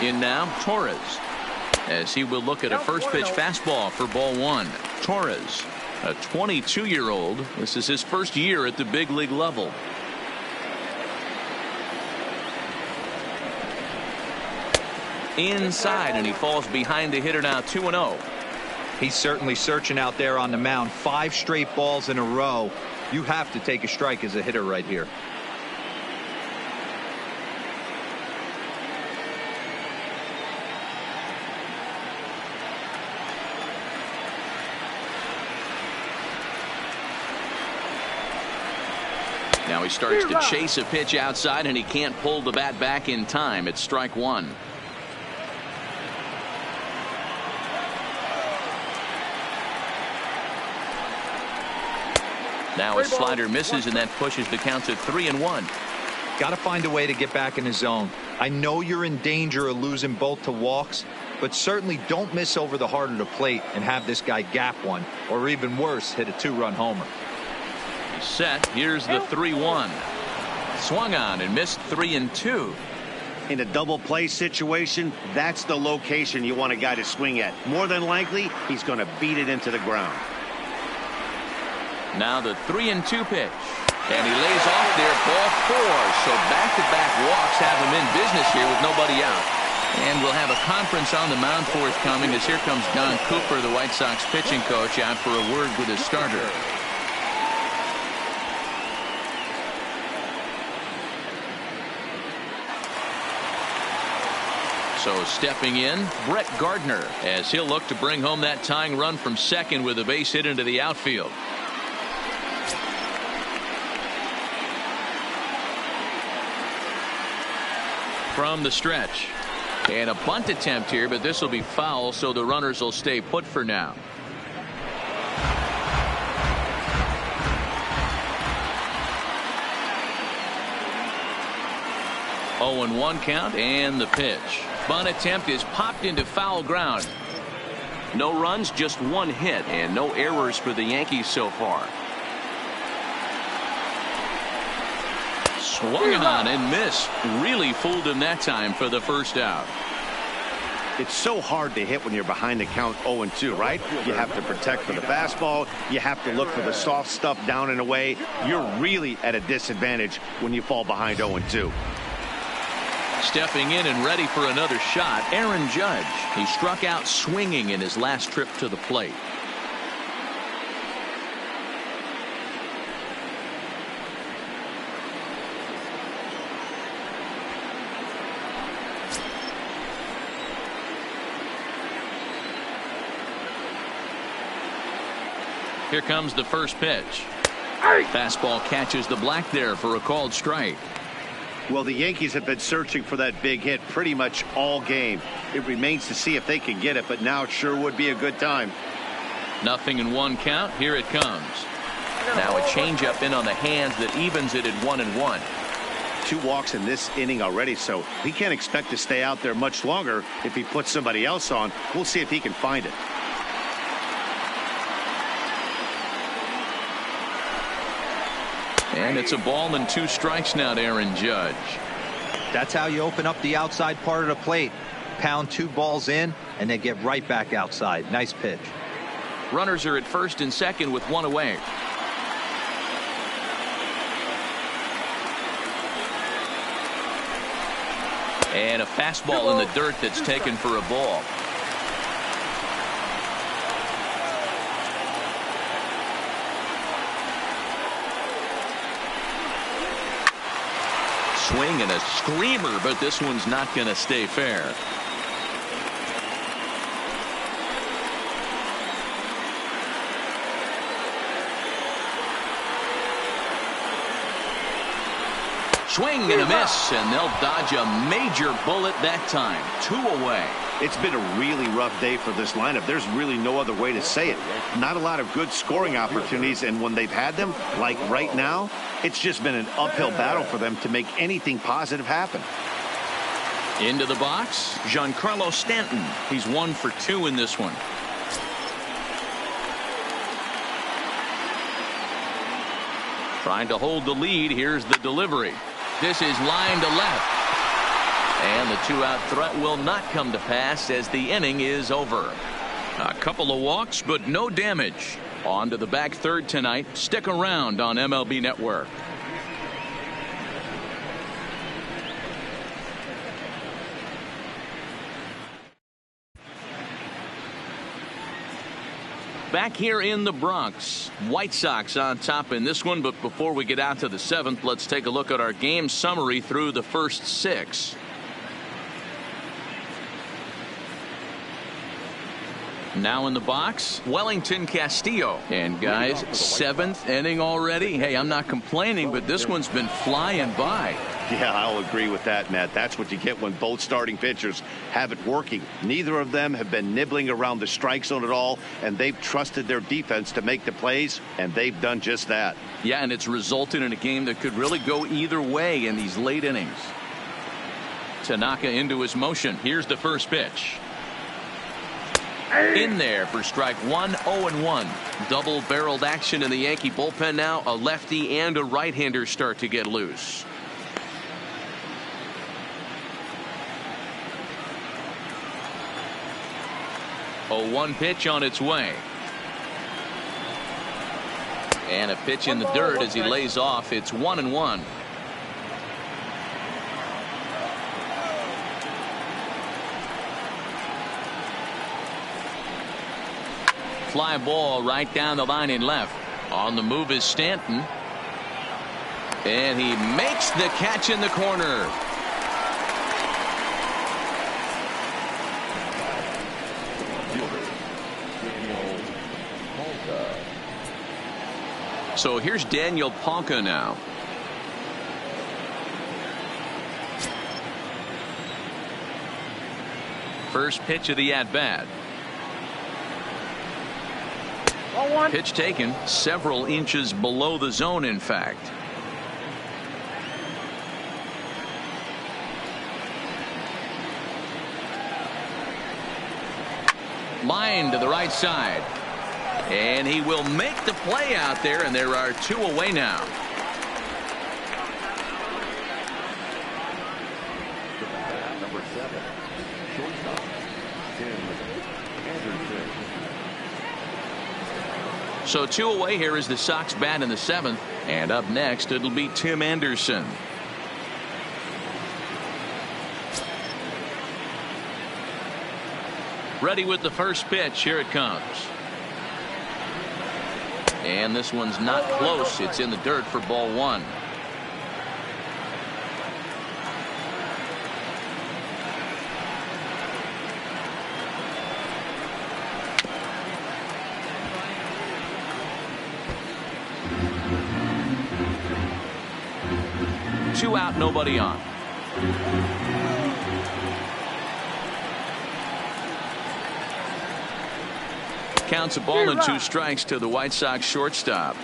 In now, Torres, as he will look at a first pitch fastball for ball 1. Torres, a 22-year-old. This is his first year at the big league level. Inside, and he falls behind the hitter now 2-0. He's certainly searching out there on the mound. 5 straight balls in a row. You have to take a strike as a hitter right here. Now he starts to chase a pitch outside, and he can't pull the bat back in time. It's strike 1. Now his slider misses, and that pushes the count to 3-1. Got to find a way to get back in the zone. I know you're in danger of losing both to walks, but certainly don't miss over the heart of the plate and have this guy gap one, or even worse, hit a 2-run homer. Set. Here's the 3-1. Swung on and missed 3-2. In a double play situation, that's the location you want a guy to swing at. More than likely, he's going to beat it into the ground. Now the 3-2 pitch. And he lays off there, ball 4. So back-to-back walks have him in business here with nobody out. And we'll have a conference on the mound forthcoming as here comes Don Cooper, the White Sox pitching coach, out for a word with his starter. So stepping in, Brett Gardner, as he'll look to bring home that tying run from second with a base hit into the outfield. From the stretch. And a bunt attempt here, but this will be foul, so the runners will stay put for now. Oh, and 1 count, and the pitch. Bunt attempt is popped into foul ground. No runs, just 1 hit, and no errors for the Yankees so far. Swung on and missed. Really fooled him that time for the first out. It's so hard to hit when you're behind the count 0-2, right? You have to protect for the fastball. You have to look for the soft stuff down and away. You're really at a disadvantage when you fall behind 0-2. Stepping in and ready for another shot, Aaron Judge. He struck out swinging in his last trip to the plate. Here comes the first pitch. Fastball catches the black there for a called strike. Well, the Yankees have been searching for that big hit pretty much all game. It remains to see if they can get it, but now it sure would be a good time. 0-1 count. Here it comes. Now a changeup in on the hands that evens it at 1-1. 2 walks in this inning already, so he can't expect to stay out there much longer if he puts somebody else on. We'll see if he can find it. And it's a ball and 2 strikes now to Aaron Judge. That's how you open up the outside part of the plate. Pound 2 balls in and then get right back outside. Nice pitch. Runners are at first and second with 1 away. And a fastball in the dirt that's taken for a ball. Swing and a screamer, but this one's not going to stay fair. Swing and a miss, and they'll dodge a major bullet that time. 2 away. It's been a really rough day for this lineup. There's really no other way to say it. Not a lot of good scoring opportunities, and when they've had them, like right now, it's just been an uphill battle for them to make anything positive happen. Into the box, Giancarlo Stanton. He's 1 for 2 in this one. Trying to hold the lead. Here's the delivery. This is line to left. And the 2-out threat will not come to pass as the inning is over. A couple of walks, but no damage. On to the back third tonight. Stick around on MLB Network. Back here in the Bronx, White Sox on top in this one, but before we get out to the 7th, let's take a look at our game summary through the first 6. Now in the box, Wellington Castillo. And guys, 7th inning already. Hey, I'm not complaining, but this one's been flying by. Yeah, I'll agree with that, Matt. That's what you get when both starting pitchers have it working. Neither of them have been nibbling around the strike zone at all, and they've trusted their defense to make the plays, and they've done just that. Yeah, and it's resulted in a game that could really go either way in these late innings. Tanaka into his motion. Here's the first pitch. In there for strike 1, 0-1. Double-barreled action in the Yankee bullpen now. A lefty and a right-hander start to get loose. A 1 pitch on its way. And a pitch in the dirt as he lays off. It's 1-1. fly ball right down the line in left. On the move is Stanton. And he makes the catch in the corner. So here's Daniel Palka now. First pitch of the at-bat. Pitch taken several inches below the zone, in fact. Line to the right side. And he will make the play out there, and there are 2 away now. Number 7, shortstop, Tim Anderson. So 2 away. Here is the Sox bat in the 7th. And up next, it'll be Tim Anderson. Ready with the first pitch. Here it comes. And this one's not close. It's in the dirt for ball 1. Two out, nobody on. Counts a ball and 2 strikes to the White Sox shortstop.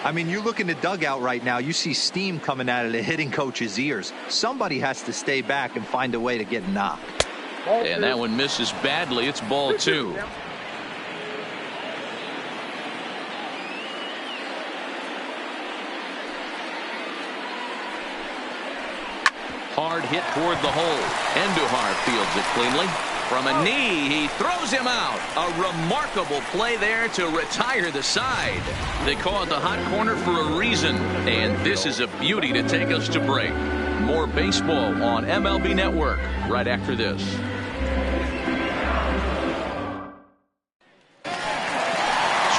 I mean, you look in the dugout right now, you see steam coming out of the hitting coach's ears. Somebody has to stay back and find a way to get knocked. And that one misses badly. It's ball 2. Hard hit toward the hole. Andujar fields it cleanly. From a knee, he throws him out. A remarkable play there to retire the side. They call it the hot corner for a reason. And this is a beauty to take us to break. More baseball on MLB Network right after this.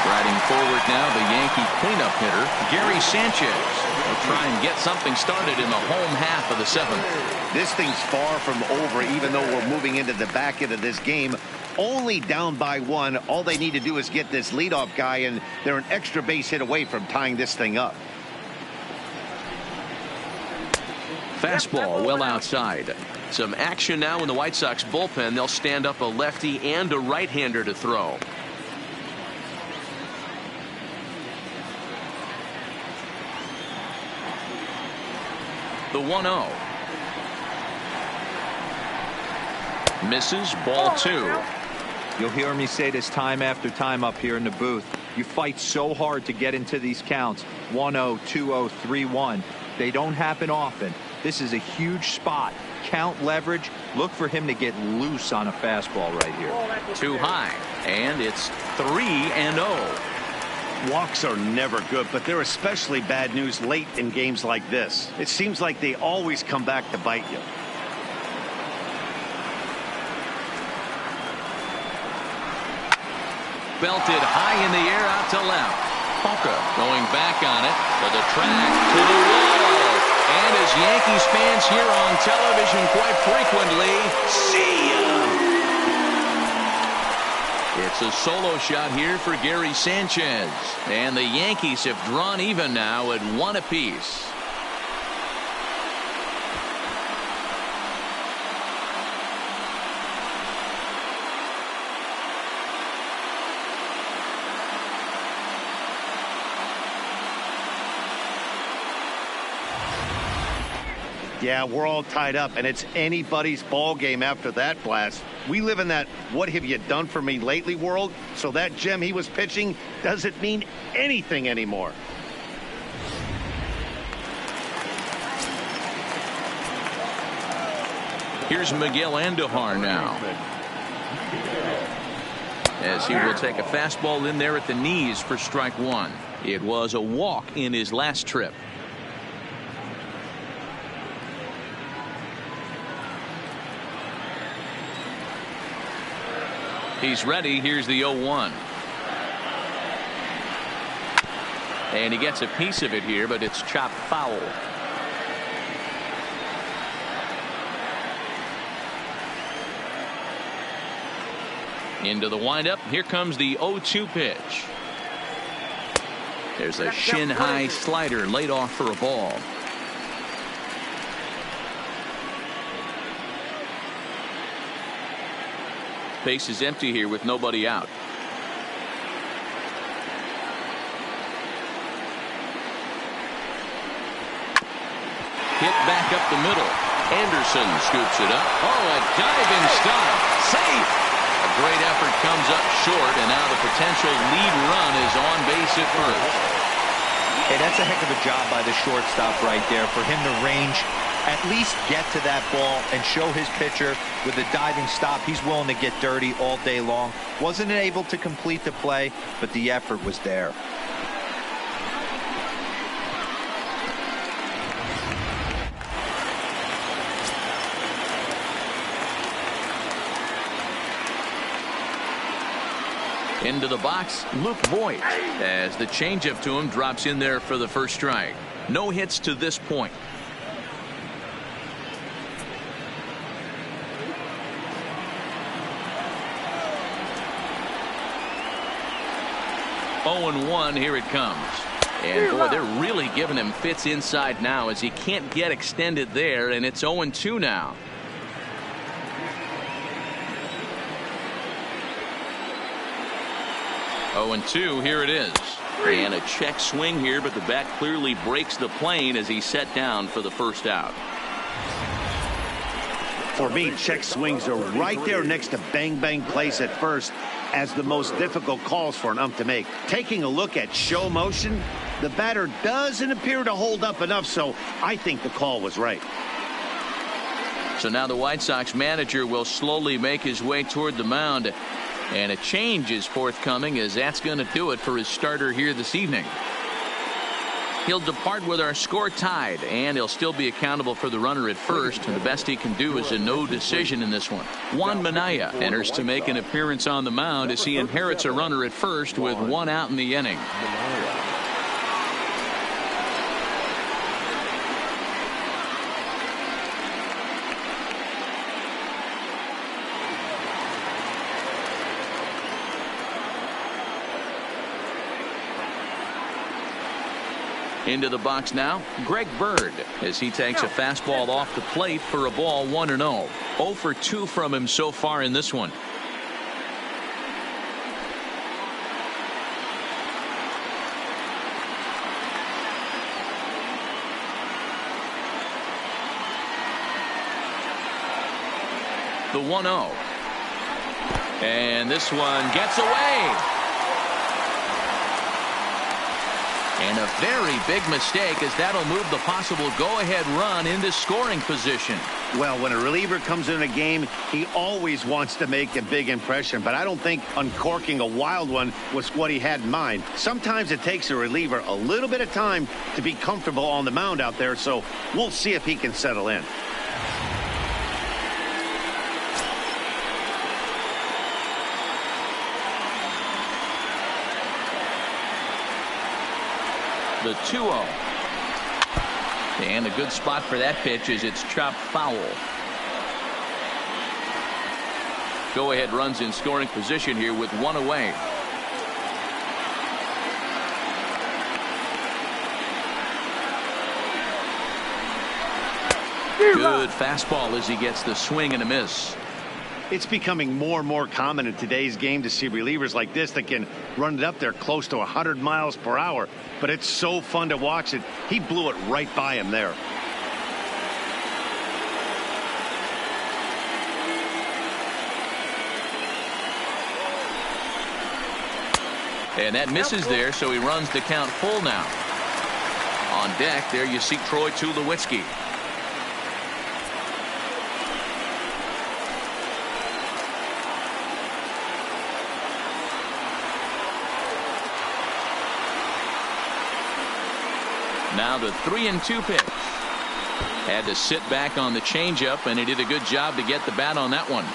Striding forward now, the Yankee cleanup hitter, Gary Sanchez. Will try and get something started in the home half of the 7th. This thing's far from over, even though we're moving into the back end of this game. Only down by 1. All they need to do is get this leadoff guy, and they're an extra base hit away from tying this thing up. Fastball well outside. Some action now in the White Sox bullpen. They'll stand up a lefty and a right-hander to throw. The 1-0. Misses, ball 2. You'll hear me say this time after time up here in the booth. You fight so hard to get into these counts. 1-0, 2-0, 3-1. They don't happen often. This is a huge spot. Count leverage. Look for him to get loose on a fastball right here. Too high. And it's 3-0. Walks are never good, but they're especially bad news late in games like this. It seems like they always come back to bite you. Belted high in the air out to left. Palka going back on it to the track, to the wall. And as Yankees fans hear on television quite frequently, see ya! It's a solo shot here for Gary Sanchez. And the Yankees have drawn even now at 1 apiece. Yeah, we're all tied up, and it's anybody's ball game after that blast. We live in that what have you done for me lately world, so that gem he was pitching doesn't mean anything anymore. Here's Miguel Andujar now, as he will take a fastball in there at the knees for strike 1. It was a walk in his last trip. He's ready. Here's the 0-1. And he gets a piece of it here, but it's chopped foul. Into the windup. Here comes the 0-2 pitch. There's a shin-high slider laid off for a ball. Base is empty here with nobody out. Hit back up the middle. Anderson scoops it up. Oh, a diving stop. Safe. A great effort comes up short, and now the potential lead run is on base at first. Hey, that's a heck of a job by the shortstop right there for him to range, at least get to that ball and show his pitcher with a diving stop. He's willing to get dirty all day long. Wasn't able to complete the play, but the effort was there. Into the box, Luke Voigt, as the changeup to him drops in there for the first strike. No hits to this point. Oh, 0-1, here it comes. And boy, they're really giving him fits inside now as he can't get extended there, and it's 0-2 now. Oh, 0-2, here it is. And a check swing here, but the bat clearly breaks the plane as he's set down for the first out. For me, check swings are right there next to bang bang place at first as the most difficult calls for an ump to make. Taking a look at show motion, the batter doesn't appear to hold up enough, so I think the call was right. So now the White Sox manager will slowly make his way toward the mound. And a change is forthcoming, as that's going to do it for his starter here this evening. He'll depart with our score tied, and he'll still be accountable for the runner at first. And the best he can do is a no decision in this one. Juan Minaya enters to make an appearance on the mound as he inherits a runner at first with one out in the inning. Into the box now, Greg Bird, as he takes a fastball off the plate for a ball 1-0. 0 for 2 from him so far in this one. The 1-0. And this one gets away. And a very big mistake, as that'll move the possible go-ahead run into scoring position. Well, when a reliever comes in a game, he always wants to make a big impression, but I don't think uncorking a wild one was what he had in mind. Sometimes it takes a reliever a little bit of time to be comfortable on the mound out there, so we'll see if he can settle in. The 2-0. And a good spot for that pitch is it's chopped foul. Go-ahead runs in scoring position here with one away. Good fastball as he gets the swing and a miss. It's becoming more and more common in today's game to see relievers like this that can run it up there close to 100 miles per hour. But it's so fun to watch it. He blew it right by him there. And that misses there, so he runs the count full now. On deck, there you see Troy Tulowitzki. Now the 3-2 pitch. Had to sit back on the changeup, and he did a good job to get the bat on that one.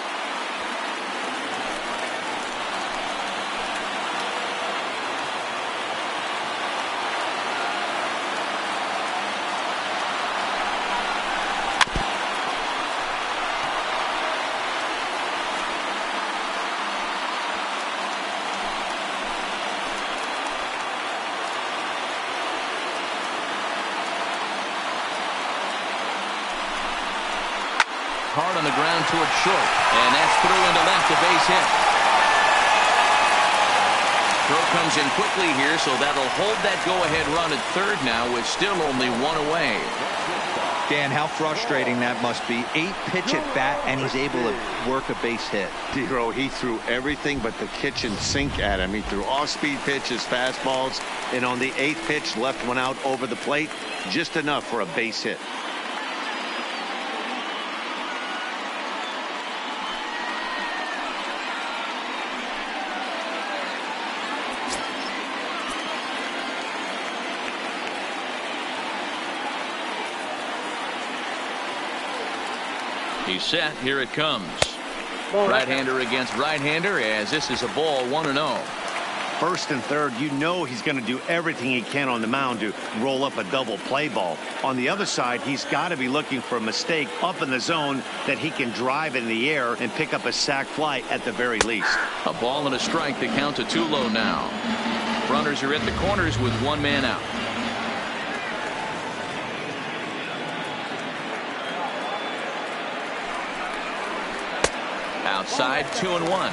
hard on the ground towards short. And that's through into left, a base hit. Throw comes in quickly here, so that'll hold that go-ahead run at third now with still only one away. Dan, how frustrating that must be. 8-pitch at bat, and he's able to work a base hit. Dero, he threw everything but the kitchen sink at him. He threw off-speed pitches, fastballs, and on the 8th pitch, left one out over the plate, just enough for a base hit. He's set. Here it comes. Right-hander against right-hander as this is a ball 1-0. First and third, you know he's going to do everything he can on the mound to roll up a double play ball. On the other side, he's got to be looking for a mistake up in the zone that he can drive in the air and pick up a sac fly at the very least. A ball and a strike. The count to 2 low now. Runners are at the corners with one man out. Outside, 2-1.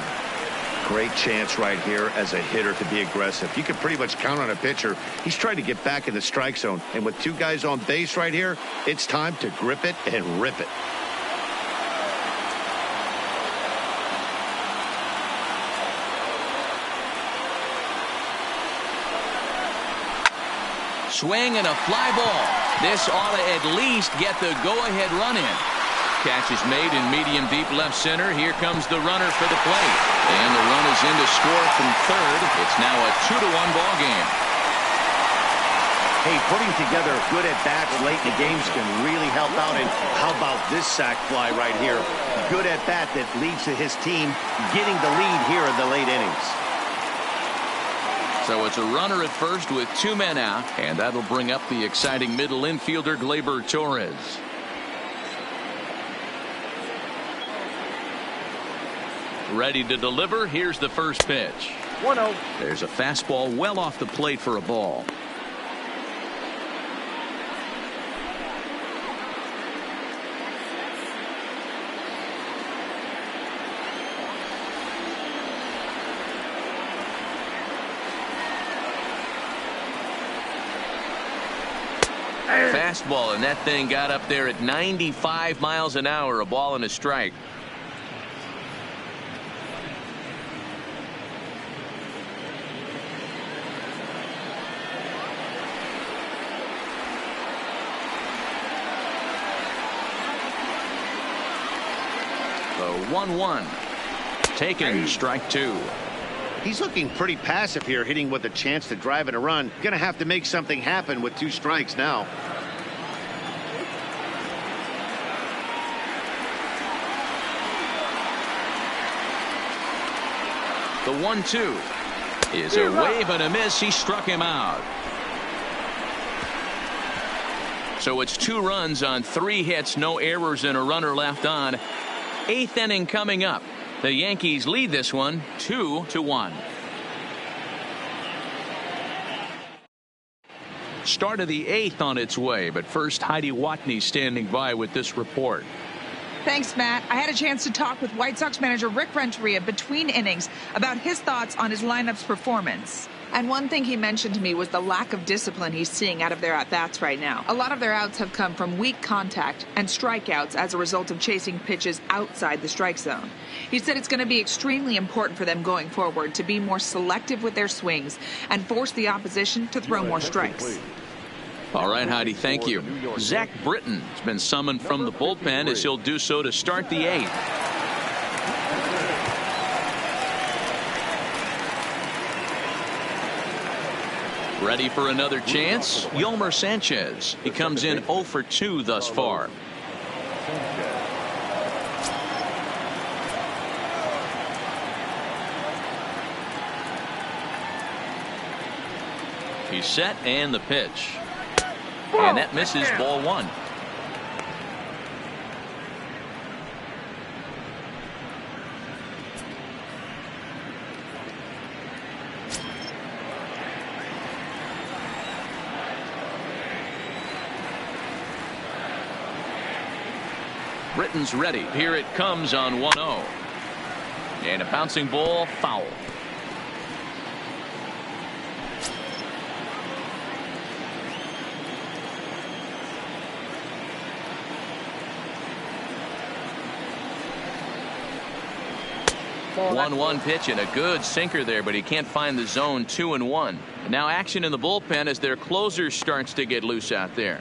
Great chance right here as a hitter to be aggressive. You can pretty much count on a pitcher. He's trying to get back in the strike zone. And with 2 guys on base right here, it's time to grip it and rip it. Swing and a fly ball. This ought to at least get the go-ahead run in. Catch is made in medium deep left center. Here comes the runner for the plate. And the run is in to score from third. It's now a 2-1 ball game. Hey, putting together good at-bats late in the games can really help out. And how about this sac fly right here? Good at-bat that leads to his team getting the lead here in the late innings. So it's a runner at first with 2 men out. And that'll bring up the exciting middle infielder, Gleyber Torres. Ready to deliver. Here's the first pitch. 1-0. There's a fastball well off the plate for a ball. Fastball, and that thing got up there at 95 miles an hour. A ball and a strike. The 1-1. Taken, strike 2. He's looking pretty passive here, hitting with a chance to drive and a run. Going to have to make something happen with 2 strikes now. The 1-2 is a wave and a miss. He struck him out. So it's 2 runs on 3 hits, no errors, and a runner left on. 8th inning coming up. The Yankees lead this one 2-1. Start of the 8th on its way, but first Heidi Watney standing by with this report. Thanks, Matt. I had a chance to talk with White Sox manager Rick Renteria between innings about his thoughts on his lineup's performance. And one thing he mentioned to me was the lack of discipline he's seeing out of their at-bats right now. A lot of their outs have come from weak contact and strikeouts as a result of chasing pitches outside the strike zone. He said it's going to be extremely important for them going forward to be more selective with their swings and force the opposition to throw more strikes. All right, Heidi, thank you. Zach Britton has been summoned from the bullpen as he'll do so to start the 8th. Ready for another chance? Yolmer Sanchez. He comes in 0 for 2 thus far. He's set and the pitch. And that misses, ball 1. Britton's ready. Here it comes on 1-0. And a bouncing ball, foul. Ball, 1-1 pitch and a good sinker there, but he can't find the zone. 2-1. And now action in the bullpen as their closer starts to get loose out there.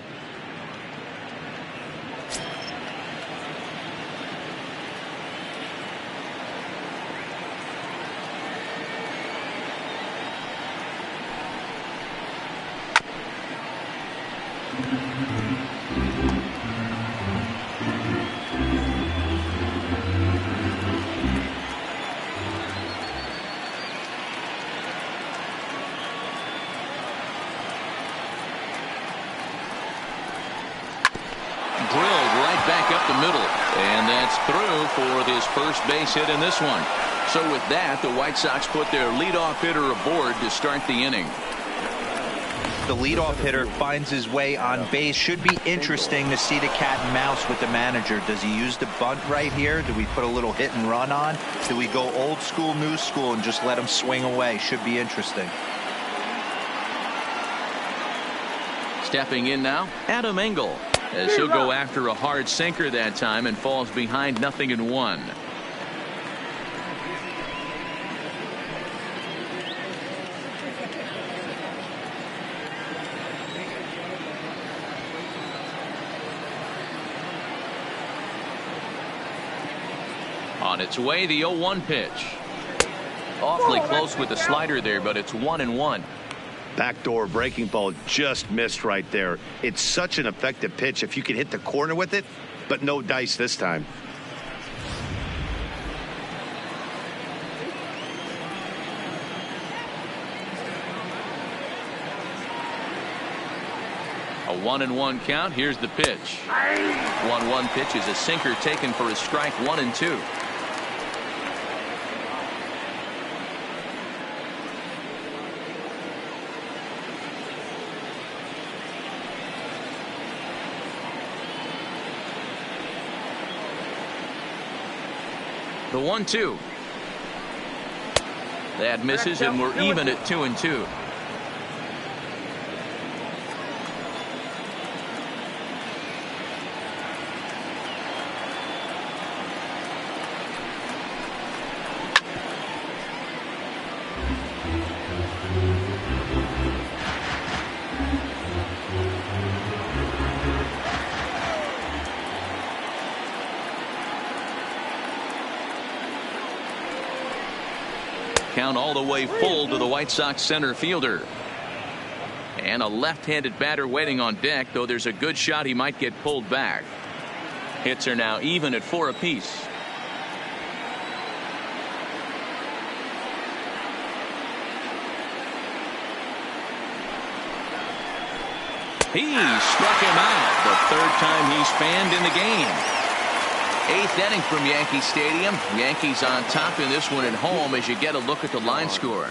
For his first base hit in this one. So with that, the White Sox put their leadoff hitter aboard to start the inning. The leadoff hitter finds his way on base. Should be interesting to see the cat and mouse with the manager. Does he use the bunt right here? Do we put a little hit and run on? Do we go old school, new school, and just let him swing away? Should be interesting. Stepping in now, Adam Engel, as he'll go after a hard sinker that time and falls behind 0-1. On its way, the 0-1 pitch. Awfully close with the slider there, but it's 1-1. Backdoor breaking ball just missed right there. It's such an effective pitch if you can hit the corner with it, but no dice this time. A 1-1 count. Here's the pitch. 1-1 pitch is a sinker taken for a strike. 1-2. The 1-2. That misses, and we're even at 2-2. Count all the way full to the White Sox center fielder. And a left-handed batter waiting on deck, though there's a good shot he might get pulled back. Hits are now even at 4 apiece. He struck him out the third time he's fanned in the game. 8th inning from Yankee Stadium. Yankees on top in this one at home as you get a look at the line score.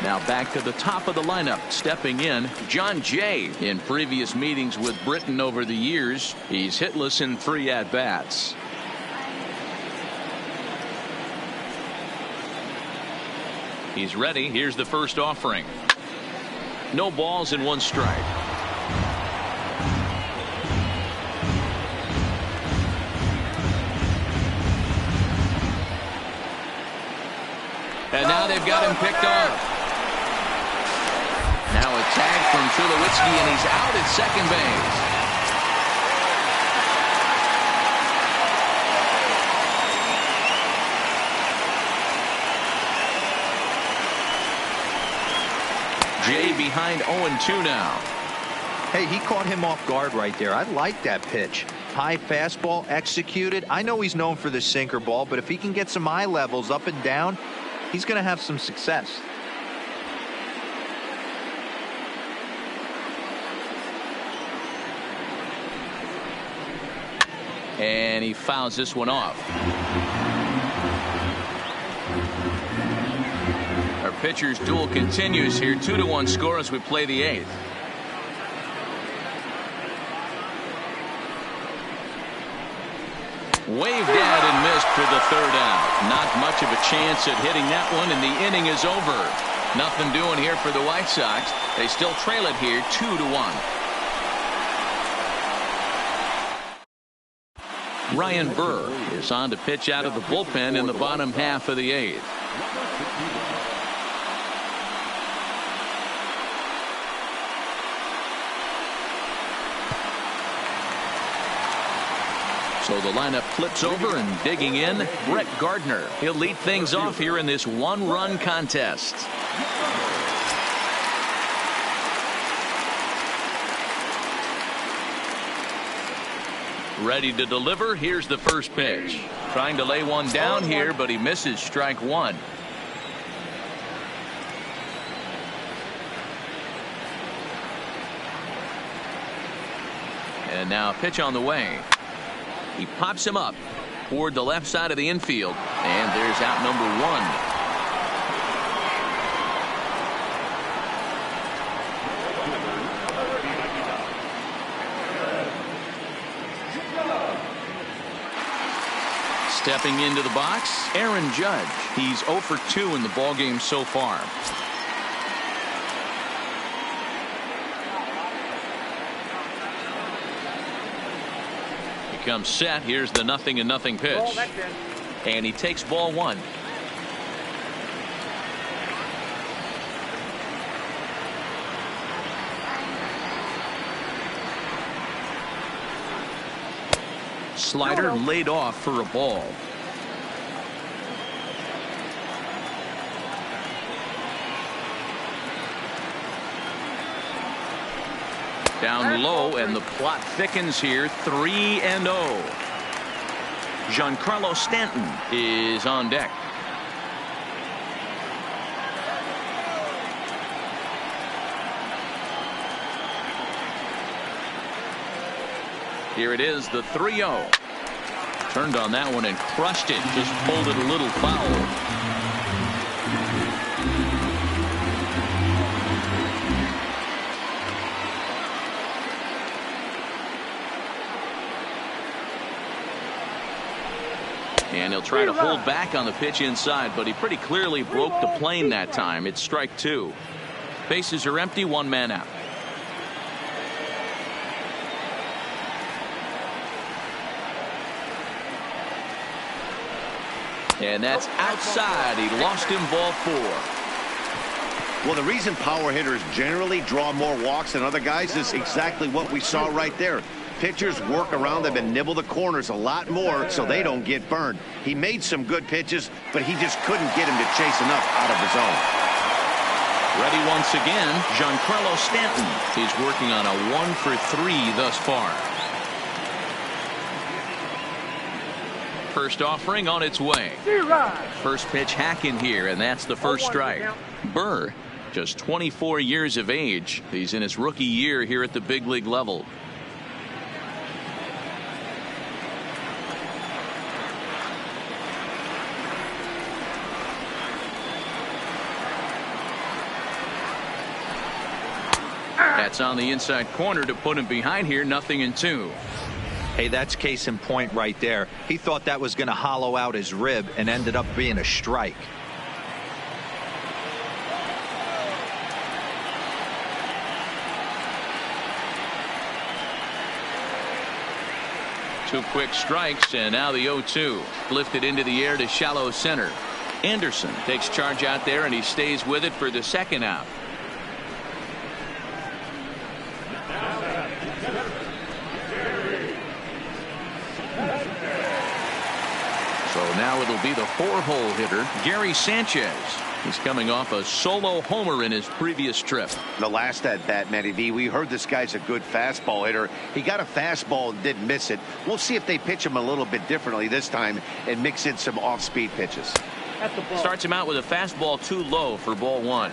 Now back to the top of the lineup. Stepping in, John Jay. In previous meetings with Britton over the years, he's hitless in 3 at-bats. He's ready. Here's the first offering. No balls and 1 strike. And now they've got him picked off. Now a tag from Tulowitzki, and he's out at second base. Jay behind 0-2 now. Hey, he caught him off guard right there. I like that pitch. High fastball executed. I know he's known for the sinker ball, but if he can get some eye levels up and down, he's going to have some success. And he fouls this one off. A pitcher's duel continues here. 2-1 score as we play the 8th. Waved at and missed for the 3rd out. Not much of a chance at hitting that one, and the inning is over. Nothing doing here for the White Sox. They still trail it here 2-1. Ryan Burr is on to pitch out of the bullpen in the bottom half of the 8th. So the lineup flips over, and digging in, Brett Gardner. He'll lead things off here in this one-run contest. Ready to deliver. Here's the first pitch. Trying to lay one down here, but he misses strike one. And now a pitch on the way. He pops him up toward the left side of the infield, and there's out number 1. Stepping into the box, Aaron Judge. He's 0 for 2 in the ballgame so far. He comes set. Here's the 0-0 pitch. And he takes ball 1. Slider laid off for a ball. Down low, and the plot thickens here. 3-0. Giancarlo Stanton is on deck. Here it is, the 3-0. Turned on that one and crushed it. Just pulled it a little foul. And he'll try to hold back on the pitch inside, but he pretty clearly broke the plane that time. It's strike 2. Bases are empty, 1 man out. And that's outside. He lost him, ball 4. Well, the reason power hitters generally draw more walks than other guys is exactly what we saw right there. Pitchers work around them and nibble the corners a lot more so they don't get burned. He made some good pitches, but he just couldn't get him to chase enough out of his own. Ready once again, Giancarlo Stanton. He's working on a 1 for 3 thus far. First offering on its way. First pitch hack in here, and that's the first strike. Burr, just 24 years of age. He's in his rookie year here at the big league level. That's on the inside corner to put him behind here. 0-2. Hey, that's case in point right there. He thought that was going to hollow out his rib and ended up being a strike. Two quick strikes, and now the 0-2. Lifted into the air to shallow center. Anderson takes charge out there, and he stays with it for the 2nd out. Now it'll be the 4-hole hitter, Gary Sanchez. He's coming off a solo homer in his previous trip. The last at bat, Matty V, we heard this guy's a good fastball hitter. He got a fastball and didn't miss it. We'll see if they pitch him a little bit differently this time and mix in some off-speed pitches. Starts him out with a fastball too low for ball 1.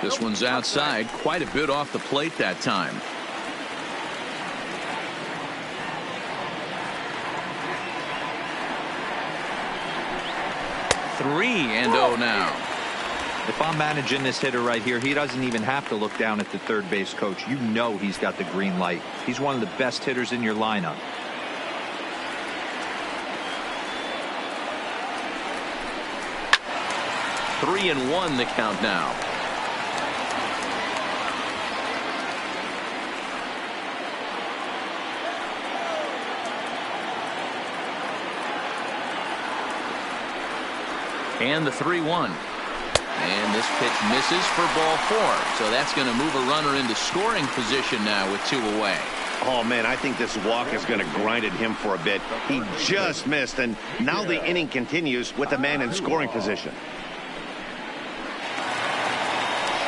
This one's outside, quite a bit off the plate that time. 3-0 now. If I'm managing this hitter right here, he doesn't even have to look down at the third base coach. You know he's got the green light. He's one of the best hitters in your lineup. Three and 1 the count now. And the 3-1. And this pitch misses for ball 4. So that's going to move a runner into scoring position now with 2 away. Oh, man, I think this walk is going to grind at him for a bit. He just missed, and now the inning continues with the man in scoring position.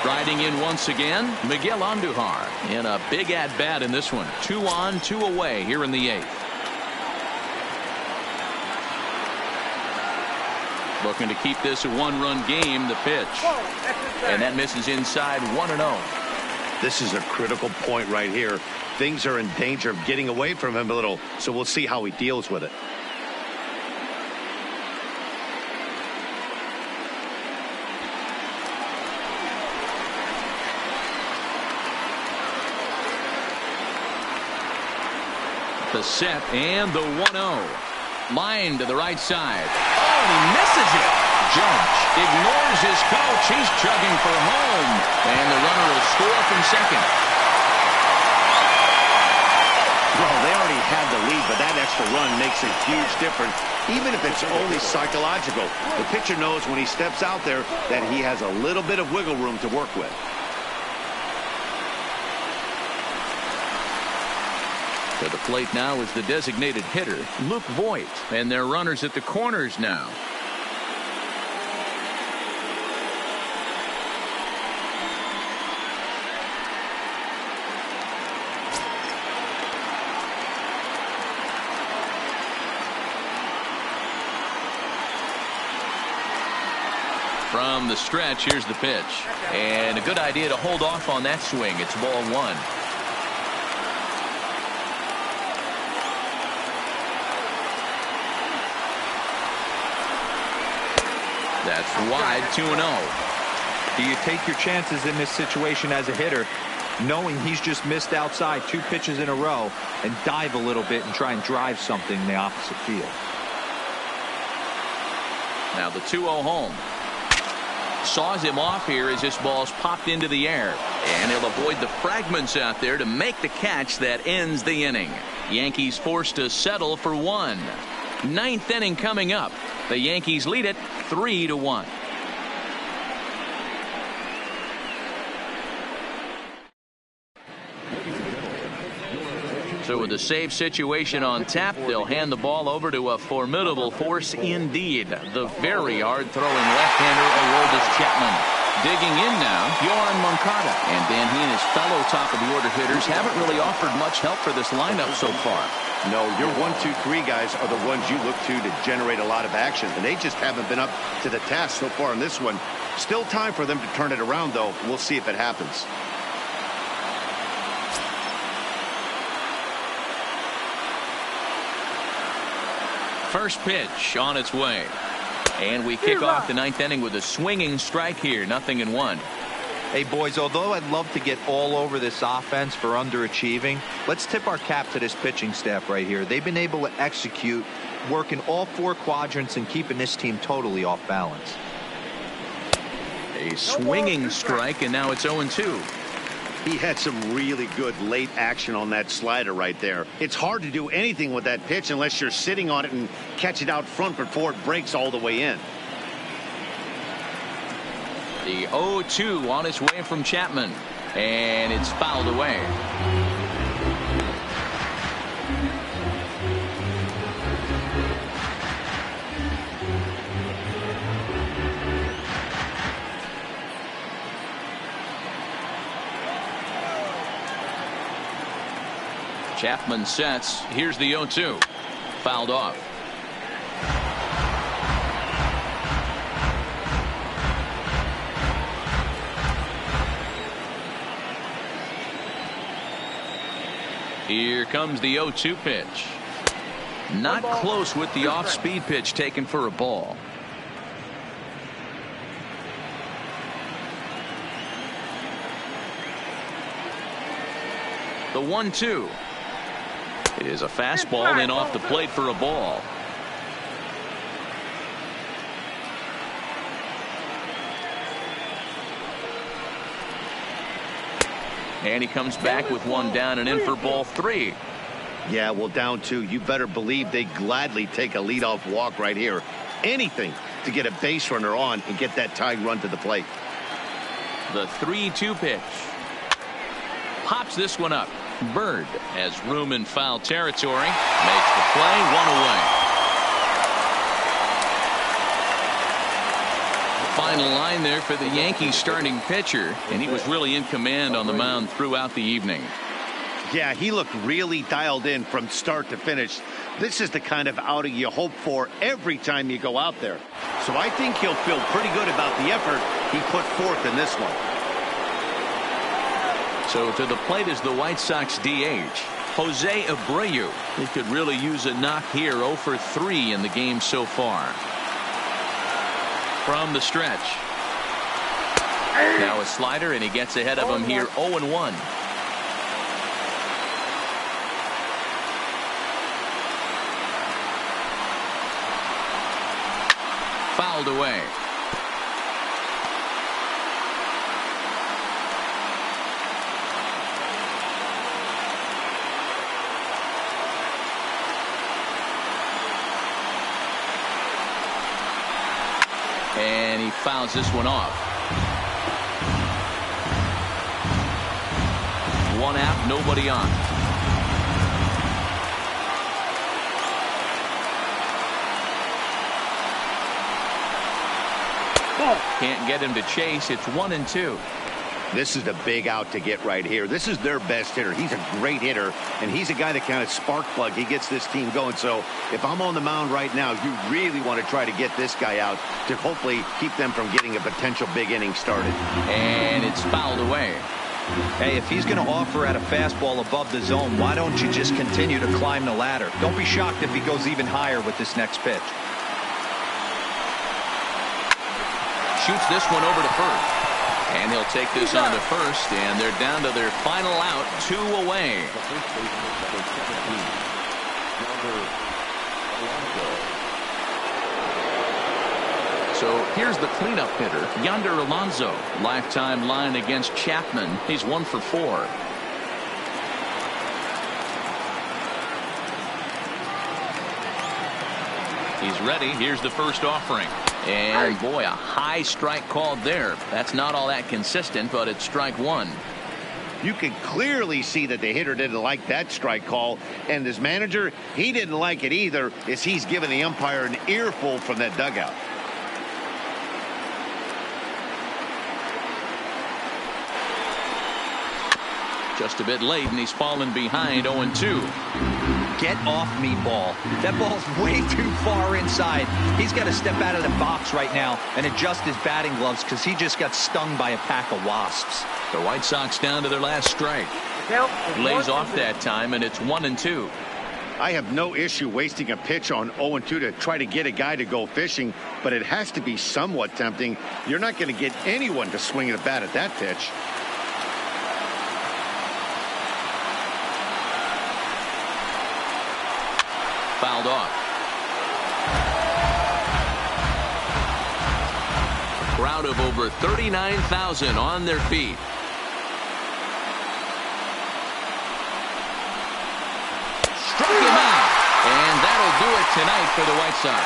Striding in once again, Miguel Andujar in a big at-bat in this one. 2 on, 2 away here in the 8th. Looking to keep this a 1-run game, the pitch. And that misses inside 1-0. This is a critical point right here. Things are in danger of getting away from him a little, so we'll see how he deals with it. The set and the 1-0. Line to the right side. Oh, he misses it. Judge ignores his coach. He's chugging for home. And the runner will score from second. Well, they already had the lead, but that extra run makes a huge difference, even if it's only psychological. The pitcher knows when he steps out there that he has a little bit of wiggle room to work with. To the plate now is the designated hitter, Luke Voigt. And they're runners at the corners now. From the stretch, here's the pitch. And a good idea to hold off on that swing. It's ball 1. That's wide, 2-0. Do you take your chances in this situation as a hitter, knowing he's just missed outside 2 pitches in a row, and dive a little bit and try and drive something in the opposite field? Now the 2-0 home. Saws him off here as this ball's popped into the air. And he'll avoid the fragments out there to make the catch that ends the inning. Yankees forced to settle for 1. 9th inning coming up. The Yankees lead it 3-1. So with a save situation on tap, they'll hand the ball over to a formidable force indeed. The very hard-throwing left-hander Aroldis Chapman. Digging in now, Yohan Moncada. And then he and his fellow top-of-the-order hitters haven't really offered much help for this lineup so far. No, your 1, 2, 3 guys are the ones you look to generate a lot of action, and they just haven't been up to the task so far in this one. Still time for them to turn it around, though. We'll see if it happens. First pitch on its way. And we kick off the 9th inning with a swinging strike here. 0-1. Hey, boys, although I'd love to get all over this offense for underachieving, let's tip our cap to this pitching staff right here. They've been able to execute, working all 4 quadrants and keeping this team totally off balance. A swinging strike, and now it's 0-2. He had some really good late action on that slider right there. It's hard to do anything with that pitch unless you're sitting on it and catch it out front before it breaks all the way in. The 0-2 on its way from Chapman, and it's fouled away. Chapman sets. Here's the 0-2. Fouled off. Here comes the 0-2 pitch. Not close with the off-speed pitch taken for a ball. The 1-2. It is a fastball and off the plate for a ball. And he comes back with one down and in for ball 3. Yeah, well, down 2. You better believe they gladly take a leadoff walk right here. Anything to get a base runner on and get that tying run to the plate. The 3-2 pitch. Pops this one up. Bird has room in foul territory. Makes the play, 1 away. Final line there for the Yankees starting pitcher, and he was really in command on the mound throughout the evening. Yeah, he looked really dialed in from start to finish. This is the kind of outing you hope for every time you go out there. So I think he'll feel pretty good about the effort he put forth in this one. So to the plate is the White Sox DH, Jose Abreu. He could really use a knock here. 0 for 3 in the game so far. From the stretch. Now a slider, and he gets ahead of him here. 0-1. Fouled away. And he fouls this one off. 1 out, nobody on. Can't get him to chase. It's 1-2. This is the big out to get right here. This is their best hitter. He's a great hitter, and he's a guy that kind of spark plug. He gets this team going. So if I'm on the mound right now, you really want to try to get this guy out to hopefully keep them from getting a potential big inning started. And it's fouled away. Hey, if he's going to offer at a fastball above the zone, why don't you just continue to climb the ladder? Don't be shocked if he goes even higher with this next pitch. Shoots this one over to first. And he'll take this on to first, and they're down to their final out, 2 away. So here's the cleanup hitter, Yonder Alonso. Lifetime line against Chapman. He's 1 for 4. He's ready. Here's the first offering. And boy, a high strike called there. That's not all that consistent, but it's strike 1. You can clearly see that the hitter didn't like that strike call, and his manager, he didn't like it either, as he's giving the umpire an earful from that dugout. Just a bit late, and he's fallen behind. 0-2. Get off me, ball. That ball's way too far inside. He's got to step out of the box right now and adjust his batting gloves, because he just got stung by a pack of wasps. The White Sox down to their last strike. Lays off that time, and it's 1-2. I have no issue wasting a pitch on 0-2 to try to get a guy to go fishing, but it has to be somewhat tempting. You're not going to get anyone to swing a bat at that pitch. Fouled off. Crowd of over 39,000 on their feet. Struck him out. And that'll do it tonight for the White Sox.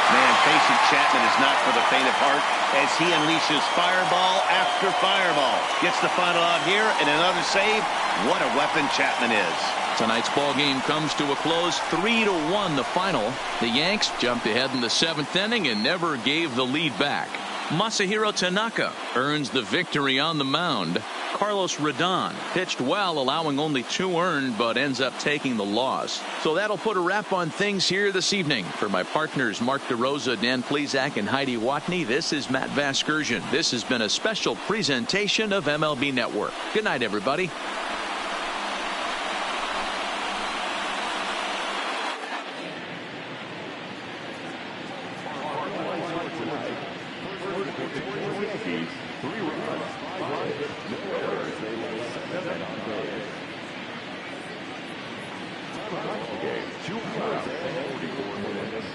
Man, facing Chapman is not for the faint of heart, as he unleashes fireball after fireball. Gets the final out here, and another save. What a weapon Chapman is. Tonight's ball game comes to a close, 3-1 the final. The Yanks jumped ahead in the 7th inning and never gave the lead back. Masahiro Tanaka earns the victory on the mound. Carlos Rodon pitched well, allowing only 2 earned, but ends up taking the loss. So that'll put a wrap on things here this evening. For my partners Mark DeRosa, Dan Plesac, and Heidi Watney, this is Matt Vasgersian. This has been a special presentation of MLB Network. Good night, everybody. game. 2 hours and 44 minutes.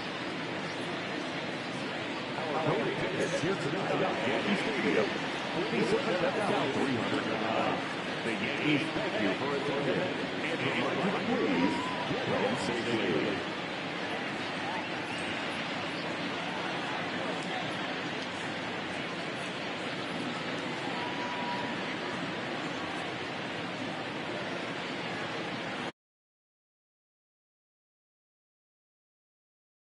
Our voting tickets here tonight at Yankee Stadium. 47,309. The Yankees thank you for attending. And remind you, please, get home safely.